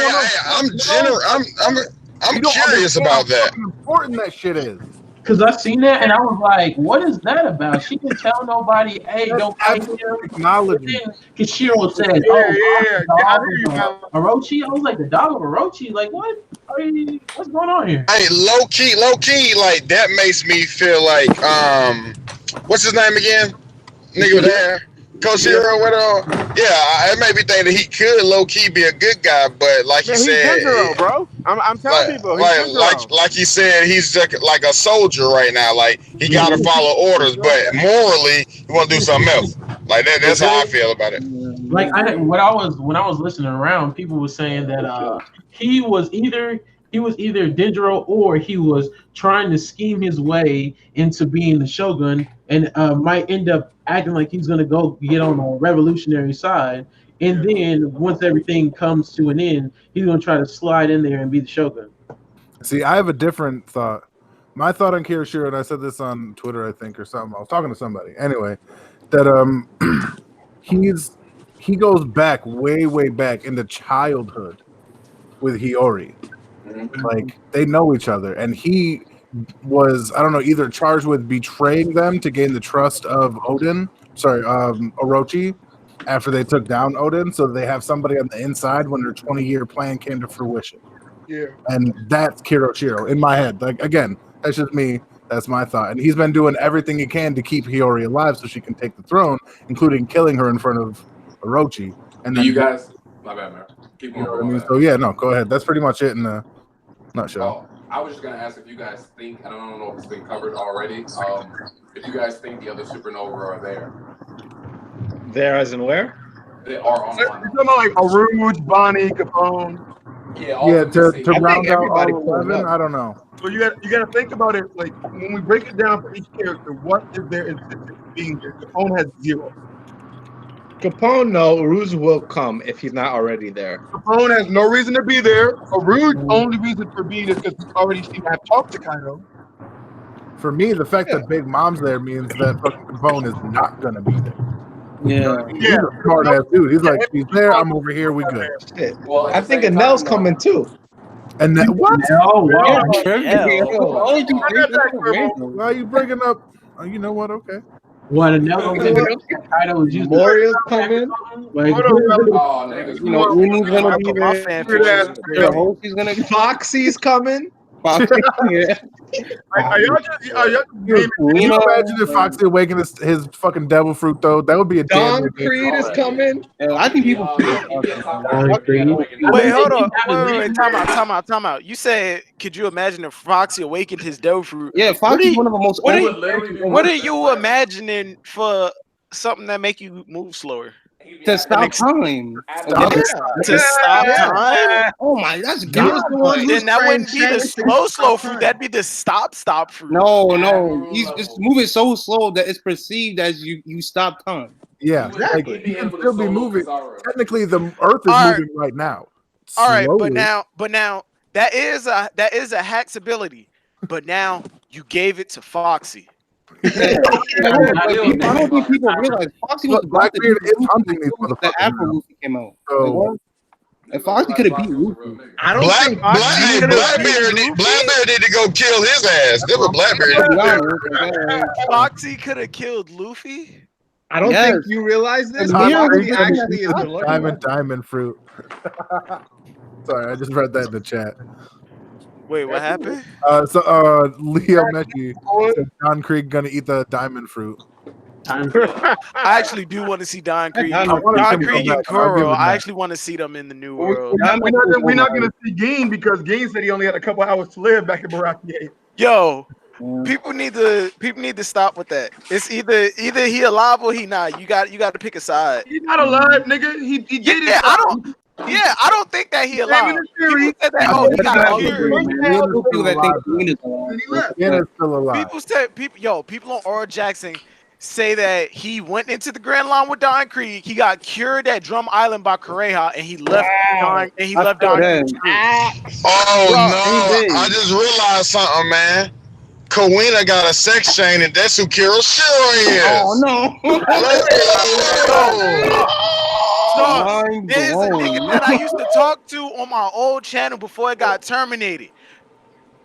I'm curious about that. How important that shit is. Because I seen that and I was like, "What is that about?" She didn't tell nobody, "Hey, don't fight him." Acknowledging. Kishiro said, I hear you. Orochi." I was like, "The dog of Orochi?" Like what? What's going on here? Hey, low key, like that makes me feel like what's his name again? Nigga with the hair, Koshiro, whatever. Yeah, it made me think that he could low key be a good guy, but like he Man, he's said, Denjiro, bro. I'm telling people, he's Denjiro. like he said, he's just like a soldier right now. Like he gotta follow orders, but morally he want to do something else. Like that. That's how I feel about it. Like when I was listening around, people were saying that he was either Denjiro or he was trying to scheme his way into being the Shogun and might end up acting like he's gonna go get on the revolutionary side, and then once everything comes to an end, he's gonna try to slide in there and be the Shogun. See, I have a different thought. My thought on Kirishiro, and I said this on Twitter, I think, or something. I was talking to somebody. Anyway, that he goes back way back into childhood with Hiyori. Like they know each other, and he was, I don't know, either charged with betraying them to gain the trust of Orochi after they took down Odin, so they have somebody on the inside when their 20-year plan came to fruition. Yeah. And that's Kirishiro in my head. Like, again, that's just me. That's my thought. And he's been doing everything he can to keep Hiyori alive so she can take the throne, including killing her in front of Orochi. And then you guys, my bad, man. Keep going. You know what I mean? So yeah, no, go ahead. That's pretty much it in a nutshell. I was just gonna ask if you guys think, I don't know if it's been covered already. If you guys think the other supernova are there. There as in where? They are on You're talking about like Aruj, Bonnie, Capone. Yeah, to round out all 11, I don't know. So you got to think about it. Like when we break it down for each character, what is their incentive for being here? Capone has 0. Capone, no. Aruj will come if he's not already there. Capone has no reason to be there. Aruj only reason for being is because he's already seen have talked to Kaido. For me, the fact that Big Mom's there means that fucking Capone is not gonna be there. Yeah, He's a smart ass dude. He's like, she's there, I'm over here, we good. Shit. Well, I think Anel's coming too. And then what? Wow. Why are you bringing up? Oh, you know what? Okay. What Anel? Kaido was using Memorial's coming. Like, you know, Unu's gonna be there. He's gonna. Foxy's coming. Yeah. Can you imagine if Foxy awakened his fucking devil fruit though? That would be a damn. Don Creed is coming. I think people. Wait, hold on. Wait, time out. You said, could you imagine if Foxy awakened his devil fruit? Yeah, Foxy's one of the most. What are you imagining for something that make you move slower? To stop time. To stop time? Oh my, that's good. Then that wouldn't be the slow fruit. That'd be the stop fruit. No. He's just moving so slow that it's perceived as you stop time. Yeah, exactly. Like, he can still be moving. Technically, the Earth is moving right now. All right, Slowly. but now that is a Hack's ability. But now you gave it to Foxy. I don't think people realize Foxy was Blackbeard is hunting these motherfuckers after now. Luffy came out. So, and Foxy could have beat Luffy. I don't think Blackbeard need to go kill his ass. That was Blackbeard. Foxy could have killed Luffy. I don't think you realize this. Foxy actually is the diamond fruit. Sorry, I just read that in the chat. Wait, what happened? Leo Messi said Don Krieg gonna eat the diamond fruit. I actually do want to see Don Krieg. Don Krieg and Kuro. I actually want to see them in the new world. We're not going to see Gain because Gain said he only had a couple hours to live back in Baraki. Yo, people need to stop with that. It's either he alive or he not. You got to pick a side. He's not alive, nigga. He did it. I don't think that he alive. People said that, oh, he got cured. Still alive. People on Oral Jackson say that he went into the Grand Line with Don Krieg. He got cured at Drum Island by Kureha, and he left Don. And he left Don. Oh no! I just realized something, man. Kawina got a sex chain, and that's who Kirishiro is. Oh no! There's a nigga that I used to talk to on my old channel before it got terminated.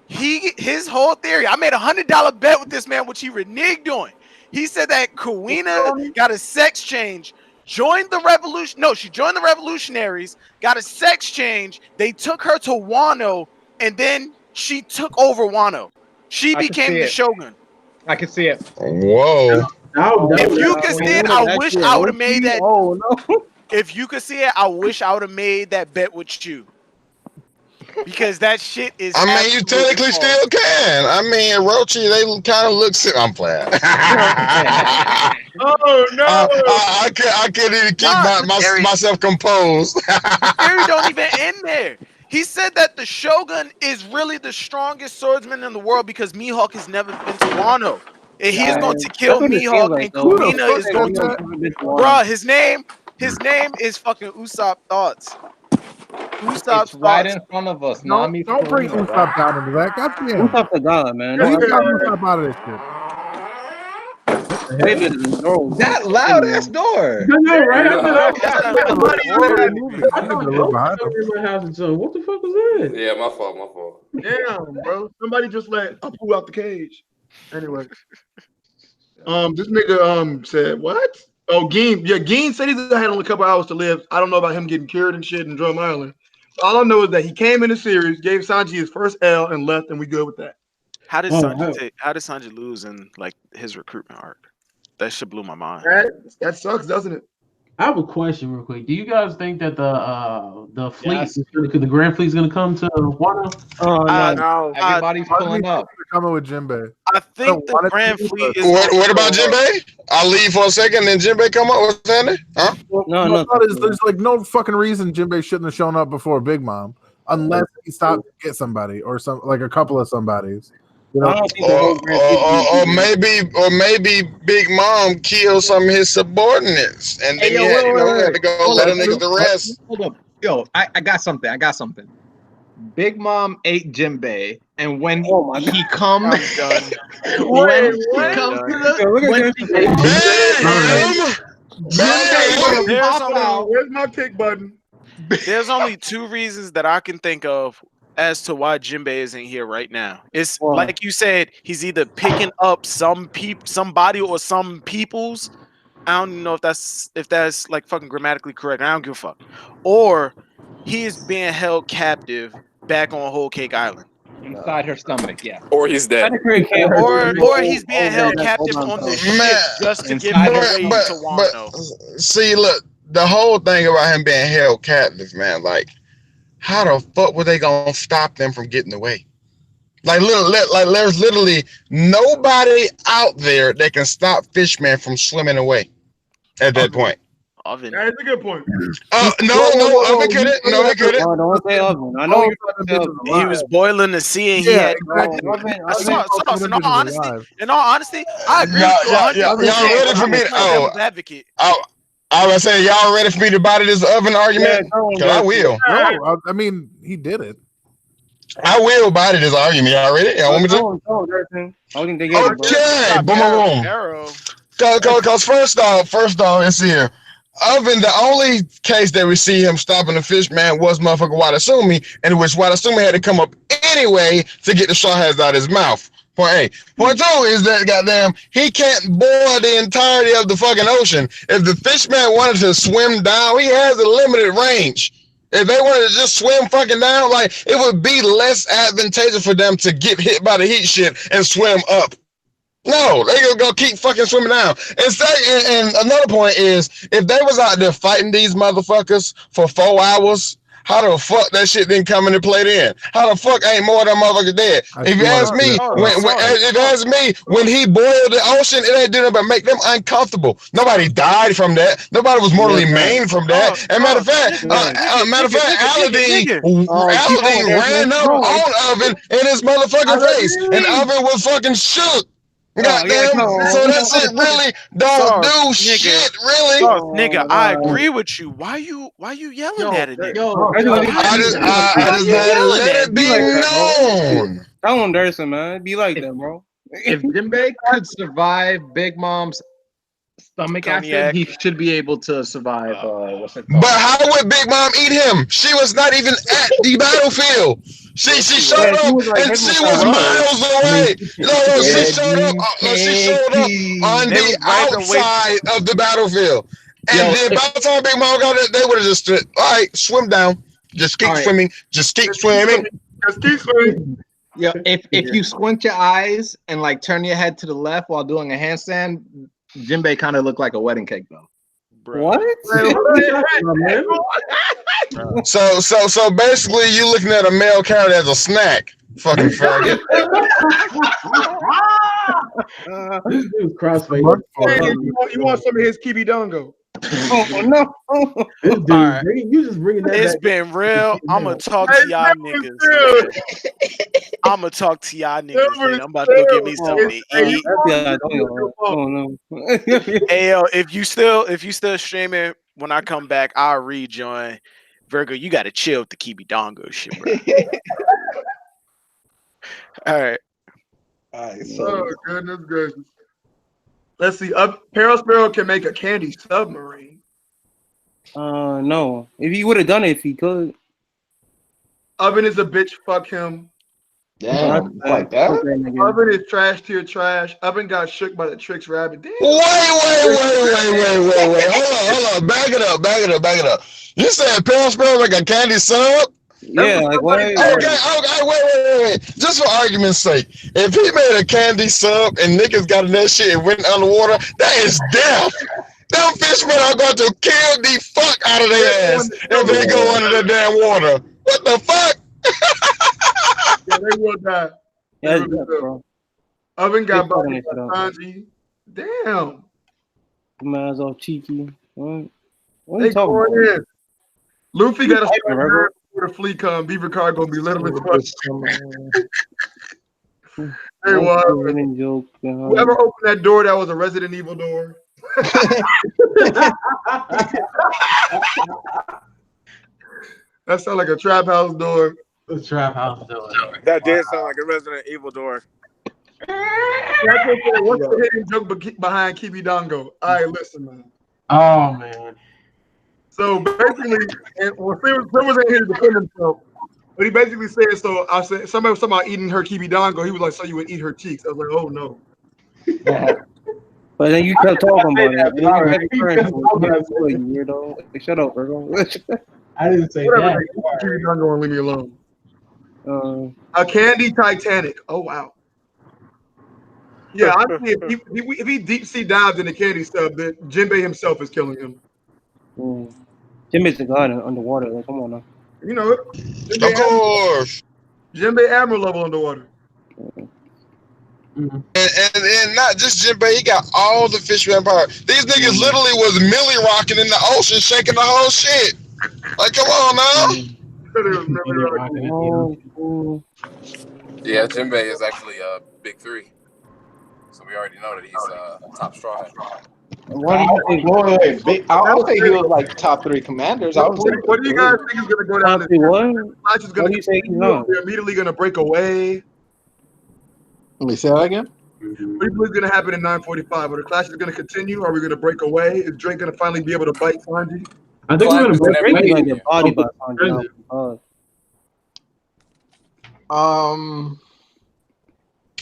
His whole theory, I made $100 bet with this man, which he reneged on. He said that Kawina got a sex change, joined the revolution. No, she joined the revolutionaries, got a sex change. They took her to Wano and then she took over Wano. She became the shogun. I can see it. Whoa. If you could see it, I wish I would have made that. Oh no! If you could see it, I wish I would have made that bet with you. Because that shit is. I mean, you technically still can. I mean, Orochi, they kind of look sick. I'm playing. Oh no! I can't even keep myself composed. The theory don't even end there. He said that the Shogun is really the strongest swordsman in the world because Mihawk has never been to Wano. And he's going to kill Mihawk, and Kumina is going to. Bruh, his name is fucking Usopp Thoughts. Usopp's right in front of us. Don't bring Usopp down into that. Goddamn. Usopp's the god, man. Leave Usopp out of this shit. That loud ass door. No, right What the fuck was that? Yeah, my fault. Damn, bro. Somebody just let Apu out the cage. Anyway. This nigga said what? Oh, Geen. Yeah, Geen said he had only a couple hours to live. I don't know about him getting cured and shit in Drum Island. All I know is that he came in the series, gave Sanji his first L, and left, and we good with that. How did Sanji lose in like his recruitment arc? That shit blew my mind. That sucks, doesn't it? I have a question real quick. Do you guys think that the fleet, the Grand Fleet, is going to come to Wano? Oh no! Everybody's pulling up. Coming with Jinbei. I think the Grand Fleet is. What about Jinbei? I'll leave for a second, then Jinbei come up. What's happening? Huh? No. There's like no fucking reason Jinbei shouldn't have shown up before Big Mom, unless he stopped to get somebody or some like a couple of somebodies. You know? Or maybe Big Mom killed some of his subordinates, and then he had to go let a nigga the rest. Hold up, yo, I got something. Big Mom ate Jinbei, and when he comes, when he comes where's my kick button? There's only two reasons that I can think of as to why Jinbei isn't here right now. It's like you said, he's either picking up somebody or some peoples. I don't even know if that's like fucking grammatically correct. I don't give a fuck. Or he is being held captive back on Whole Cake Island. Inside her stomach, yeah. Or he's dead. Or he's being held captive on the ship just to get away to Wano. See, look, the whole thing about him being held captive, man, like, how the fuck were they gonna stop them from getting away? Like there's literally nobody out there that can stop Fishman from swimming away at that point. Oven. That's a good point. No, Oven couldn't. No, he couldn't. Don't say Oven. I know he was boiling the sea, and he had. In all honesty, I agree. Y'all ready for me? Advocate. I was saying, y'all ready for me to body this Oven argument? Because I will. No, I mean, he did it. I will body this argument. Y'all ready? Y'all want me to? Okay. Boom. Because first off, it's here. Oven, the only case that we see him stopping the fish man was motherfucker Watasumi, in which Watasumi had to come up anyway to get the straw hats out of his mouth. Point A. Point two is that goddamn he can't boil the entirety of the fucking ocean. If the fish man wanted to swim down, he has a limited range. If they wanted to just swim fucking down, like it would be less advantageous for them to get hit by the heat shit and swim up. No, they gonna keep fucking swimming down. And another point is, if they was out there fighting these motherfuckers for 4 hours, how the fuck that shit didn't come into play then? How the fuck ain't more of them motherfuckers dead? If you ask me, when he boiled the ocean, it ain't doing but make them uncomfortable. Nobody died from that. Nobody was mortally maimed from that. And matter of fact, Aladdin ran up on Oven in his motherfucking face, and Oven was fucking shook. Goddamn, so that shit really don't do shit, really. Nigga, I agree with you. Why you yelling at it? I just had to let it be known. That one dirty, man. Be like that, bro. If Jinbei could survive Big Mom's stomach acid, he should be able to survive. What's it called? But how would Big Mom eat him? She was not even at the battlefield. She showed up and she was miles away. She showed up on the outside of the battlefield. And then by the time Big Mom got it, they would have just stood, all right, swim down. Just keep swimming. Just keep swimming. That's key swing. Yeah, if you squint your eyes and like turn your head to the left while doing a handstand, Jinbei kind of look like a wedding cake though. What? So basically, you looking at a male character as a snack. Fucking faggot. This dude's crossfade. You want some of his kibidongo? Oh no! This dude, right. you just bringing that. It's back. been real. I'm gonna talk to y'all niggas. I'm gonna talk to y'all niggas. Man. I'm about to go get me something to eat. Oh no! Hey yo, if you still streaming, when I come back, I'll rejoin. Vergo, you gotta chill with the Kibidongo shit, bro. All right. Oh goodness gracious. Let's see. Peril Sparrow can make a candy submarine. No. If he would have done it, if he could. Oven is a bitch. Fuck him. Damn, like that? Oven is trash tier trash. Oven got shook by the Tricks rabbit. Damn. Wait. Hold on. Back it up. You said Peril Sparrow like a candy sub? Yeah, like what? Okay, wait. Just for argument's sake, if he made a candy sub and niggas got in that shit and went underwater, that is death. Them fishmen are going to kill the fuck out of their ass if they go under the damn water. What the fuck? Yeah, they will die. Yeah, bro. Oven got body by Sanji. Damn. The man's all cheeky. What are They you talking going about? in. Luffy got a Vergo? where the fleet come. Beaver car gonna be little as fuck. Hey, whoever opened that door, that was a Resident Evil door. That sounded like a trap house door. The trap house door. That did sound like a Resident Evil door. What's the hidden joke behind Kibidongo? All right, listen, man. Oh man. So basically, Sam was in here to defend himself, but he basically said, "So I said somebody was talking about eating her kibidongo." He was like, "So you would eat her cheeks?" I was like, "Oh no." But then you kept talking about it. You weirdo. Shut up, Vergo. I didn't say Whatever, that. Kibidongo and leave me alone. A candy Titanic. Oh wow. Yeah, I see if he deep sea dives in the candy stuff, then Jinbei himself is killing him. Jimbei's the god underwater. Like, come on now. You know it. Of course. Jinbei Admiral level underwater. And not just Jinbei, he got all the fish vampire. These niggas literally was milli rocking in the ocean, shaking the whole shit. Like, come on now. Yeah, Jinbei is actually big three. So we already know that he's top straw hat. I'll say he was like top 3 commanders. What do you guys think is going to go down? Clash is going to they're immediately going to break away. Let me say that again. What do you believe is going to happen in 9:45? Are the clashes going to continue? Are we going to break away? Is Drake going to finally be able to bite Sanji? I think we're going to break your body by Sanji.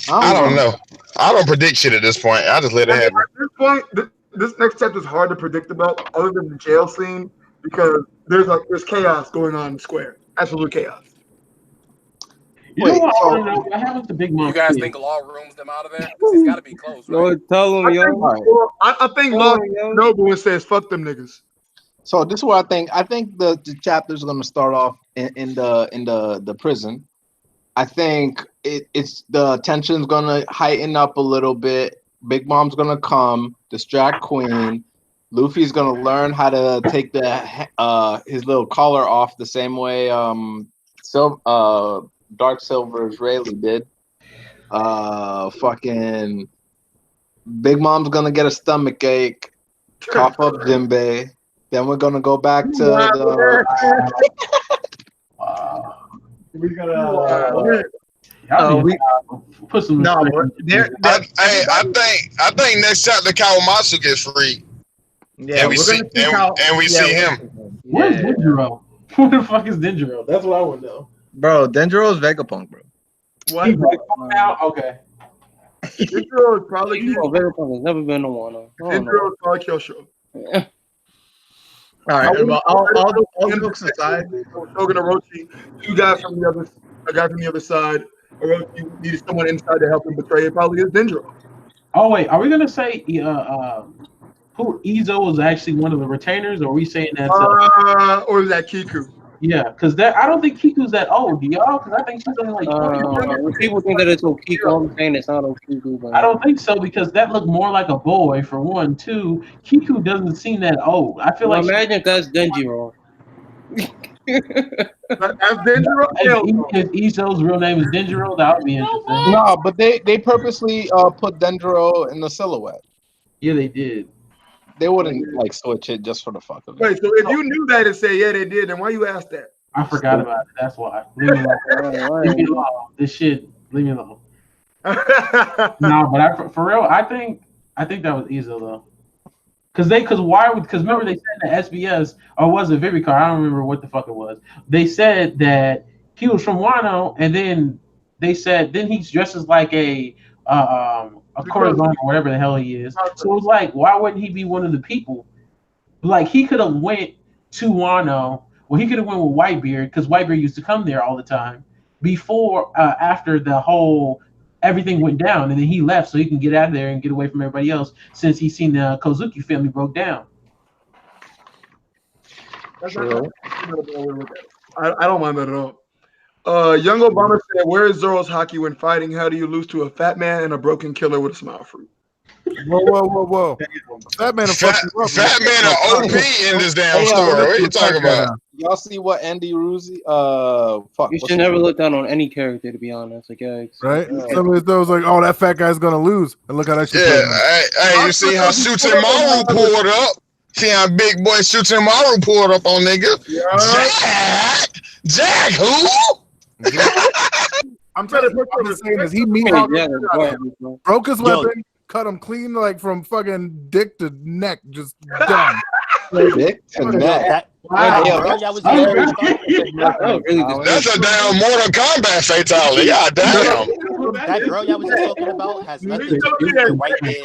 I don't know. I don't predict shit at this point. I just let it happen. At this point, this next chapter is hard to predict about, other than the jail scene, because there's chaos going on in Square. Absolute chaos. You know what? What happened to Big Mom? You guys think Law rooms them out of there? Because he's got to be close, right? Yo, tell him, I think Law Noble and says, "Fuck them niggas." So this is what I think. I think the chapter's going to start off in the prison. I think it's the tension's going to heighten up a little bit. Big Mom's going to come, distract Queen. Luffy's going to learn how to take his little collar off the same way Dark Silver's Rayleigh did. Fucking Big Mom's going to get a stomach ache, cough up Jinbei. Then we're going to go back to the... We're gonna put some. I think next chapter Kawamatsu gets free. Yeah, and we see him. Where's Denjiro? Where the fuck is Denjiro? That's what I want to know. Bro, Denjiro's Vegapunk, bro. What? Now, okay. Denjiro is probably Vegapunk has never been on Wano. Denjiro is probably Kyosho. All right, all jokes aside, Shogun Orochi, two guys from the other, a guy from the other side. Orochi needed someone inside to help him betray it. Probably is Dendro. Oh wait, are we gonna say who Izo was actually one of the retainers, or are we saying that's or is that Kiku? Yeah, because I don't think Kiku's that old, do y'all? Because I think she's only like 20. People think that it's Okiku. I'm saying it's not Okiku. But I don't think so because that looked more like a boy for one. Two, Kiku doesn't seem that old. I feel like imagine if that's Denjiro. That's Denjiro. If Izo's real name is Denjiro, that would be interesting. No, but they purposely put Dendro in the silhouette. Yeah, they did. They wouldn't like switch it just for the fuck of it. Wait, so if you knew that and say yeah they did, then why you asked that? I forgot about it. That's why. Leave me alone. Leave me alone. This shit. Leave me alone. No, but for real, I think that was Izo though. Because remember they said that SBS or was it Vivicar? I don't remember what the fuck it was. They said that he was from Wano, and then they said then he's dressed as like a courtesan or whatever the hell he is. So it was like, why wouldn't he be one of the people? Like he could have went to Wano. Well, he could have went with Whitebeard because Whitebeard used to come there all the time before after the whole everything went down, and then he left so he can get out of there and get away from everybody else since he's seen the Kozuki family broke down. True. I don't mind that at all. Young Obama said, "Where is Zoro's Haki when fighting? How do you lose to a fat man and a broken killer with a smile fruit?" Whoa. Fat man are OP in this damn story. What are you talking about? Y'all see what Andy Ruzi? You should never look down on any character, to be honest. Like, right? Somebody was like, "Oh, that fat guy's gonna lose," and look how that shit. Yeah, hey, you see how Shootin' pulled up? See how big boy Shootin' pulled up on nigga? Yeah. Jack, who? I'm trying to put what I'm saying is he broke his weapon. Cut him clean, like from fucking dick to neck, just done. Dick to neck. That's a damn Mortal Kombat fatality. God damn. That girl y'all was just talking about has nothing to do with the white bed.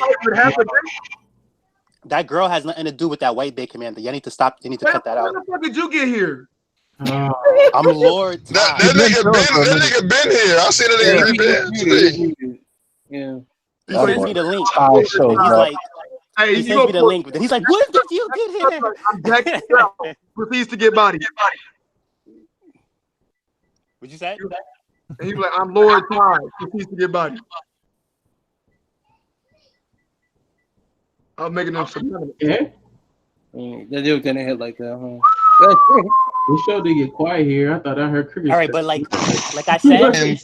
That girl has nothing to do with that white bed commander. Y'all need to stop. You need to cut that out. How the fuck did you get here? I'm Lord. That nigga been here. I see that nigga been. Yeah. He sends me the link. He's like, he sends me the link. He's like, what did you get here? I'm Jack refused to get body. What'd you say? And he's like, I'm Lord Ty, refused to get body. I'm making them some. Yeah. That dude didn't hit like that, huh? We sure did get quiet here. I thought I heard cricket. All right, but like I said,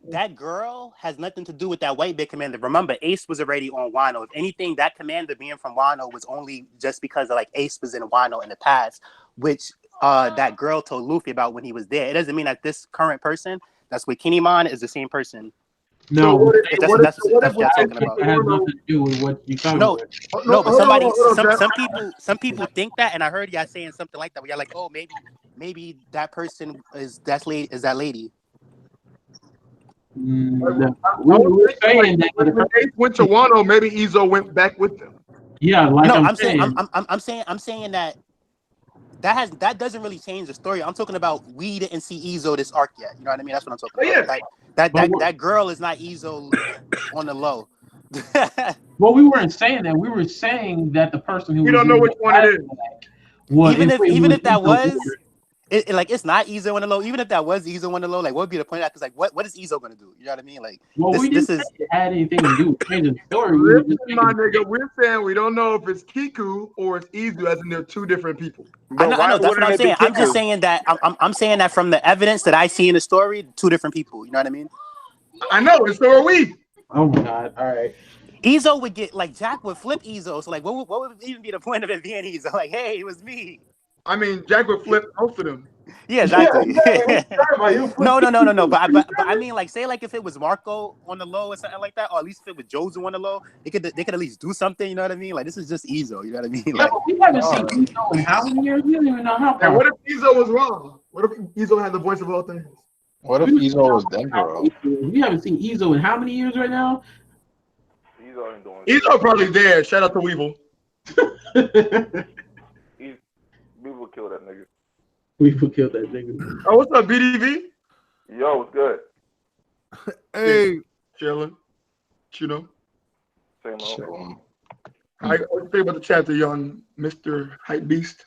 that girl has nothing to do with that white big commander. Remember, Ace was already on Wano. If anything, that commander being from Wano was only just because of like Ace was in Wano in the past, which that girl told Luffy about when he was there. It doesn't mean that this current person that's with Kinemon is the same person. No, that's what you're talking about. It has nothing to do with what you're talking about. No, but some people think that, and I heard y'all saying something like that. Where y'all like, oh, maybe that person is that lady. No. We were saying that when Ace went to Wano, maybe Izo went back with them. Yeah, like I'm saying that doesn't really change the story. I'm talking about we didn't see Izo this arc yet. You know what I mean? That's what I'm talking about. Like, that girl is not Izo on the low. Well, we weren't saying that. We were saying that the person who we don't know which one it is. Even if that was. It's not Izo on the low. Even if that was Izo on the low, like what would be the point of that? Because like what is Izo gonna do? You know what I mean? Like this is had anything to do with changing the story. My nigga, we're saying we don't know if it's Kiku or it's Izu, as in they're two different people. I know that's what I'm saying. I'm just saying that I'm saying that from the evidence that I see in the story, two different people. You know what I mean? I know, and so are we. Oh my god! All right. Izo would get like Jack would flip Izo. So like, what would even be the point of it being Izo? Like, hey, it was me. I mean, Jack would flip most of them. Yeah, exactly. No. But I mean, like, say like if it was Marco on the low or something like that, or at least if it was Jozu on the low, they could at least do something. You know what I mean? Like this is just Izo. You know what I mean? Like, we haven't seen Izo in how many years? We don't even know how. And what if Izo was wrong? What if Izo had the voice of all things? What if Izo was Dendro? We haven't seen Izo in how many years right now? Izo probably there. Shout out to Weevil. We will kill that nigga. We will kill that nigga. Oh, what's up, BDV? Yo, what's good? Hey, chilling. You know. Same old. What do you think about the chapter, young Mr. Hype Beast?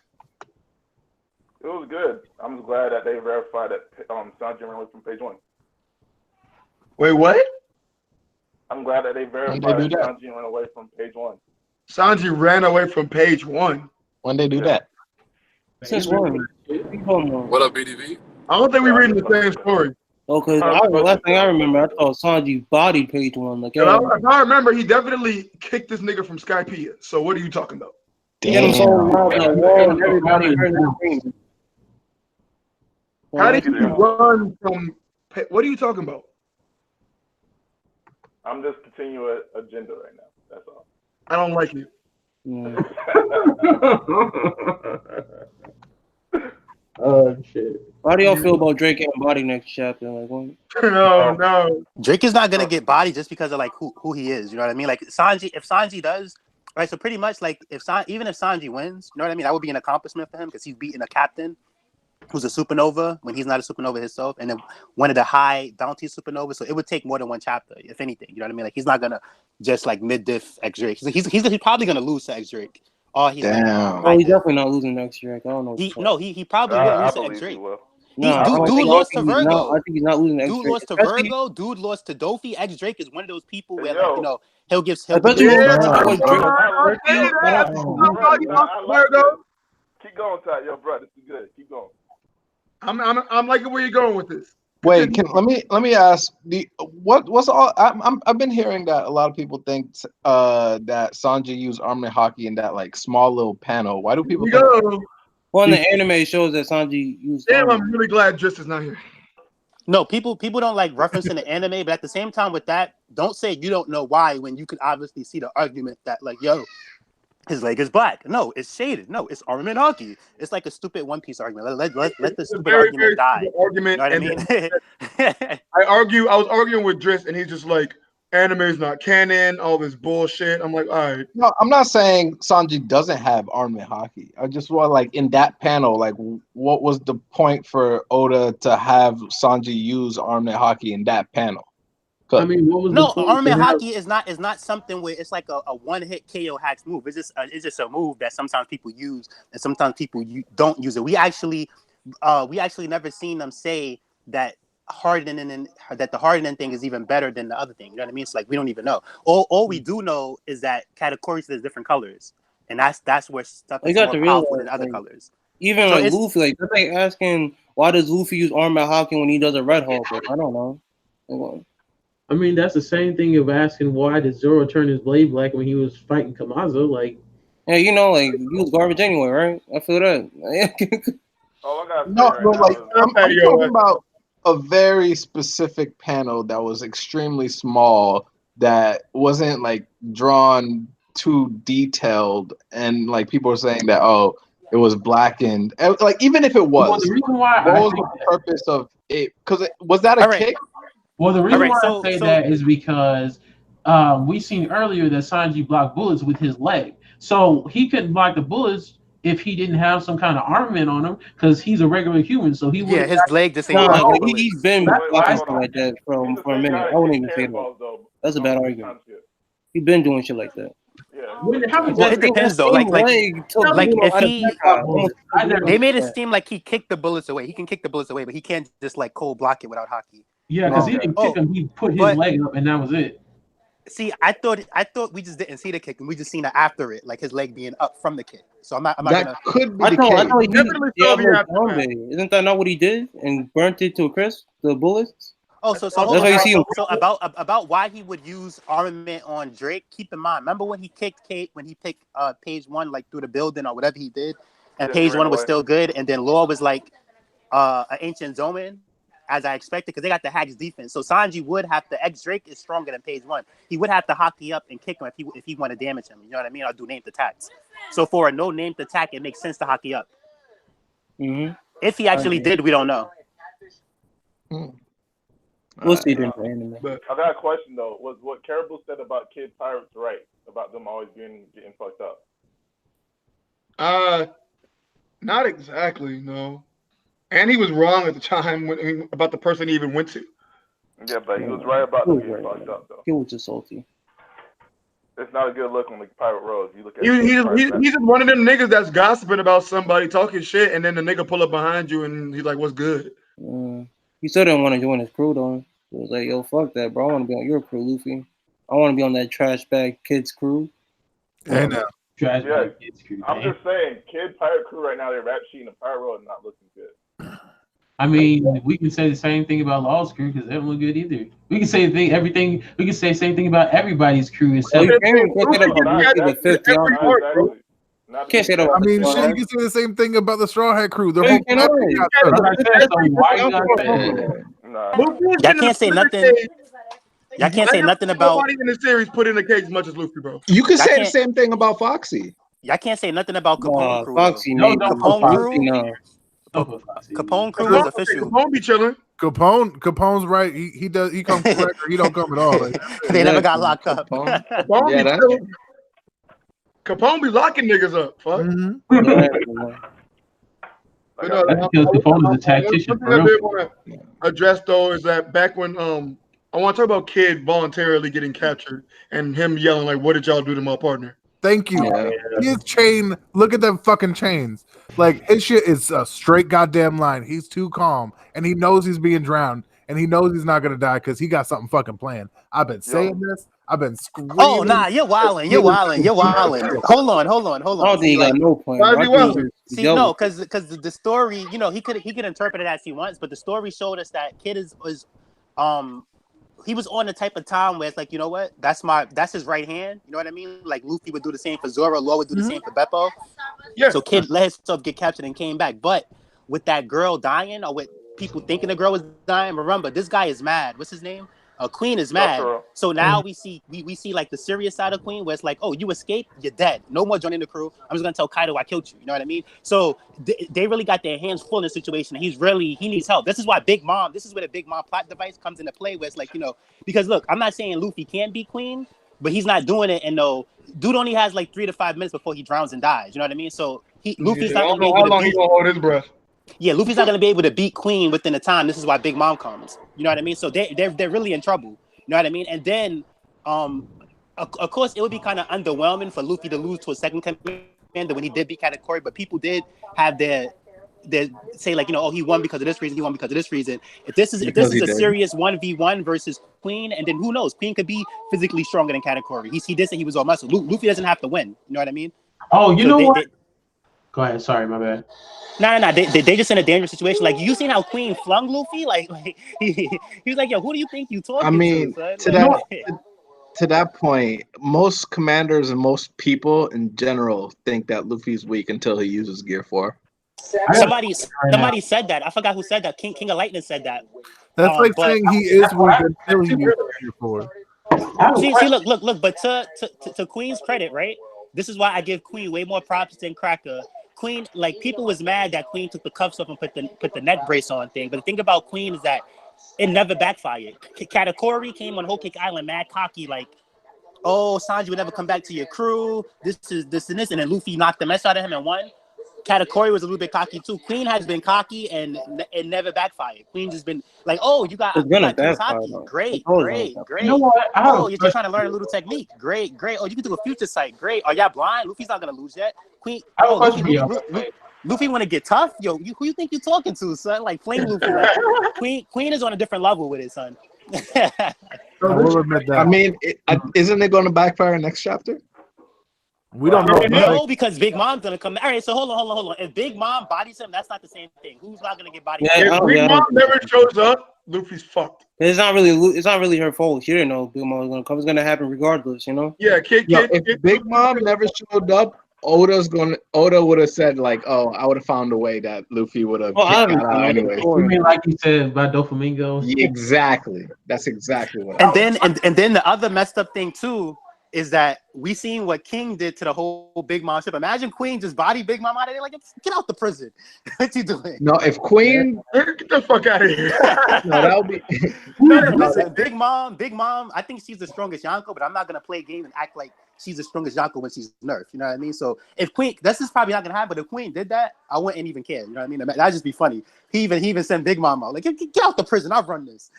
It was good. I'm just glad that they verified that Sanji ran away from page 1. Wait, what? I'm glad that they verified that Sanji ran away from page 1. Sanji ran away from page 1. When they do that? Since when? What up, BDV? I don't think we're reading the same story. Oh, because last thing I remember, I thought Sanji body page 1. Like, If I remember, he definitely kicked this nigga from Skypiea. So what are you talking about? Get him so loud on the wall and everybody heard him screaming. How did you run from? What are you talking about? I'm just continuing agenda right now. That's all. I don't like you. Oh shit! How do y'all feel about Drake getting body next chapter? Like, no. Drake is not gonna get body just because of like who he is. You know what I mean? Like Sanji, if Sanji does, right? So pretty much like even if Sanji wins, you know what I mean? That would be an accomplishment for him because he's beating a captain who's a supernova when he's not a supernova himself, and then one of the high bounty supernovas. So it would take more than one chapter, if anything. You know what I mean? Like he's not gonna just like mid-diff X Drake. He's probably gonna lose to X Drake. Or he's like, he's definitely not losing next Drake. I don't know. He probably will lose to X Drake. No, dude lost to Vergo. I think he's not losing to X Dude Drake. lost to Vergo. Dude lost to Dofi. X Drake is one of those people where like he'll give. Keep going, Ty. Yo, bro, this is good. Keep going. I'm liking where you're going with this. Wait, let me ask what's all I've been hearing that a lot of people think that Sanji used armament Haki in that like small little panel. Why do people think Well, in the anime shows that Sanji used I'm really glad Just is not here. No, people don't like referencing the anime, but at the same time with that, don't say you don't know why when you can obviously see the argument that like, yo, his leg is black. No, it's shaded. No, it's armament Haki. It's like a stupid One Piece argument. Let the stupid argument die. Argument. You know what I mean? I was arguing with Driss, and he's just like, anime is not canon, all this bullshit. I'm like, all right. No, I'm not saying Sanji doesn't have armament Haki. I just want like in that panel, like what was the point for Oda to have Sanji use armament Haki in that panel? I mean, what was no armament Haki is not something where it's like a one hit KO hacks move. It's just a move that sometimes people use and sometimes people don't use it. We actually never seen them say that the hardening thing is even better than the other thing. You know what I mean? It's like we don't even know. All we do know is that categories there's different colors, and that's where stuff is more powerful than other colors. Even so like Luffy, like they're like asking why does Luffy use armor Haki when he does a Red Hulk? Like, I don't know. I mean, that's the same thing of asking why did Zoro turn his blade black when he was fighting Kamazo. Like, yeah, you know, like he was garbage anyway, right? I feel that. I'm talking about a very specific panel that was extremely small, that wasn't like drawn too detailed, and like people are saying that it was blackened. Like even if it was, well, the reason why what was the purpose of it? Because was that a kick? Well, the reason why I say that is because we seen earlier that Sanji blocked bullets with his leg, so he couldn't block the bullets if he didn't have some kind of armament on him, because he's a regular human. So he his leg just ain't. He's been blocking stuff like that for a minute. I wouldn't even say that. That's a bad argument. He's been doing shit like that. Well, it depends though. Like if they made it seem like he kicked the bullets away. He can kick the bullets away, but he can't just like cold block it without Haki. Yeah, because he didn't kick him. He put his leg up, and that was it. See, I thought we just didn't see the kick, and we just seen it after it, like his leg being up from the kick. So I'm not that gonna. Could be I thought he definitely Isn't that not what he did and burnt it to a crisp? The bullets. Oh, so about why he would use armament on Drake. Keep in mind, remember when he kicked Kate when he picked page 1 like through the building or whatever he did, and page 1 was still good, and then Law was like an ancient Zoman, as I expected, because they got the Hacks defense. So Sanji would have to X Drake is stronger than page 1. He would have to Haki up and kick him if he want to damage him. You know what I mean? Or do named attacks. So for a no named attack, it makes sense to Haki up. Mm-hmm. If he actually did, we don't know. We'll see during the anime. I got a question though. Was what Caribou said about Kid Pirates right? About them always getting fucked up? Not exactly, no. And he was wrong at the time about the person he even went to. Yeah, but he was right about them getting fucked up, though. He was just salty. It's not a good look on the pirate road. You look at He's just one of them niggas that's gossiping about somebody, talking shit, and then the nigga pull up behind you and he's like, "What's good?" He still didn't want to join his crew though. He was like, "Yo, fuck that, bro. I want to be on your crew, Luffy. I want to be on that trash bag kids crew." And I'm just saying, kid pirate crew right now, they're rap sheeting the pirate road and not looking good. I mean, we can say the same thing about Law's crew because they don't look good either. We can say everything. We can say the same thing about everybody's crew except. Can't say that. I mean, shit, you can say the same thing about the Straw Hat crew. Their whole Y'all can't say nothing. Y'all can't say nothing about. Nobody in the series put in a cage as much as Luffy, bro. You can say the same thing about Foxy. Y'all can't say nothing about Capone crew. Foxy, Capone crew. Capone crew is official. Capone be chilling. Capone's right. He does. He comes correct or he don't come at all. Like, they never got locked up. Capone be locking niggas up. Fuck. Capone is a tactician. Something I did want to address though is that back when I want to talk about Kid voluntarily getting captured and him yelling like, "What did y'all do to my partner?" Thank you. His chain. Look at them fucking chains. Like his shit is a straight goddamn line. He's too calm, and he knows he's being drowned, and he knows he's not gonna die because he got something fucking planned. I've been saying this. I've been screaming. Oh nah, you're wilding. You're wilding. You're wilding. Hold on. I don't think he got no plan. See, no, because the story, you know, he could interpret it as he wants, but the story showed us that Kid is he was on the type of time where it's like, you know what, that's his right hand. You know what I mean? Like Luffy would do the same for Zoro, Law would do the same for Beppo. Yeah. So Kid let himself get captured and came back. But with that girl dying, or with people thinking the girl was dying, remember this guy is mad. What's his name? Queen is mad. So now we see like the serious side of Queen, where it's like, oh, you escaped, you're dead. No more joining the crew. I'm just gonna tell Kaido I killed you. You know what I mean? So they really got their hands full in the situation. He needs help. This is why Big Mom. This is where the Big Mom plot device comes into play. Where it's like, you know, because look, I'm not saying Luffy can't be Queen, but he's not doing it. And no, dude only has like 3 to 5 minutes before he drowns and dies. You know what I mean? So Luffy's not gonna be able to. How long he gonna hold his breath? Yeah, Luffy's not going to be able to beat Queen within the time. This is why Big Mom comes. You know what I mean? So they're really in trouble. You know what I mean? And then, of course, it would be kind of underwhelming for Luffy to lose to a second commander when he did beat Katakuri. But people did have their say like, you know, oh, he won because of this reason. He won because of this reason. If this is a serious 1v1 versus Queen, and then who knows? Queen could be physically stronger than Katakuri. He did say he was all muscle. Luffy doesn't have to win. You know what I mean? Oh, you know what? Go ahead. Sorry, my bad. No. They just in a dangerous situation. Like, you seen how Queen flung Luffy? Like he was like, yo, who do you think you talking to that point, most commanders and most people in general think that Luffy's weak until he uses Gear 4. Somebody said that. I forgot who said that. King of Lightning said that. That's like saying he is weak until he uses Gear 4. See, look. But to Queen's credit, right? This is why I give Queen way more props than Cracker. Queen, like, people was mad that Queen took the cuffs off and put the neck brace on thing. But the thing about Queen is that it never backfired. Katakuri came on Whole Cake Island mad cocky, like, oh, Sanji would never come back to your crew. This and this, and then Luffy knocked the mess out of him and won. Katakuri was a little bit cocky too. Queen has been cocky and it never backfired. Queen just been like, oh, you got Haki. Great. You know what? Oh, you're just trying to learn a little technique. Great. Oh, you can do a future sight. Great. Are y'all blind? Luffy's not gonna lose yet. Queen. Luffy want to get tough. Yo, who you think you're talking to, son? Like, flame Luffy. Like, Queen is on a different level with it, son. I mean, isn't it going to backfire next chapter? We don't know. No, because Big Mom's gonna come. All right, so hold on. If Big Mom bodies him, that's not the same thing. Who's not gonna get bodied? If Big Mom never shows up, Luffy's fucked. It's not really her fault. She didn't know Big Mom was gonna come. It's gonna happen regardless, you know. Yeah, if Big Mom never showed up, Oda would have said like, "Oh, I would have found a way that Luffy would have." Anyway. You mean like you said about Doflamingo? Exactly. That's exactly what. And then the other messed up thing too is that we seen what King did to the whole Big Mom ship. Imagine Queen just body Big Mom out of there, like, get out the prison. What you doing? No, if Queen, get the fuck out of here. No, that would be. No, listen, Big Mom. I think she's the strongest Yonko, but I'm not gonna play a game and act like she's the strongest Yonko when she's nerfed. You know what I mean? So if Queen, this is probably not gonna happen. But if Queen did that, I wouldn't even care. You know what I mean? That'd just be funny. He even sent Big Mom out, like, get out the prison. I'll run this.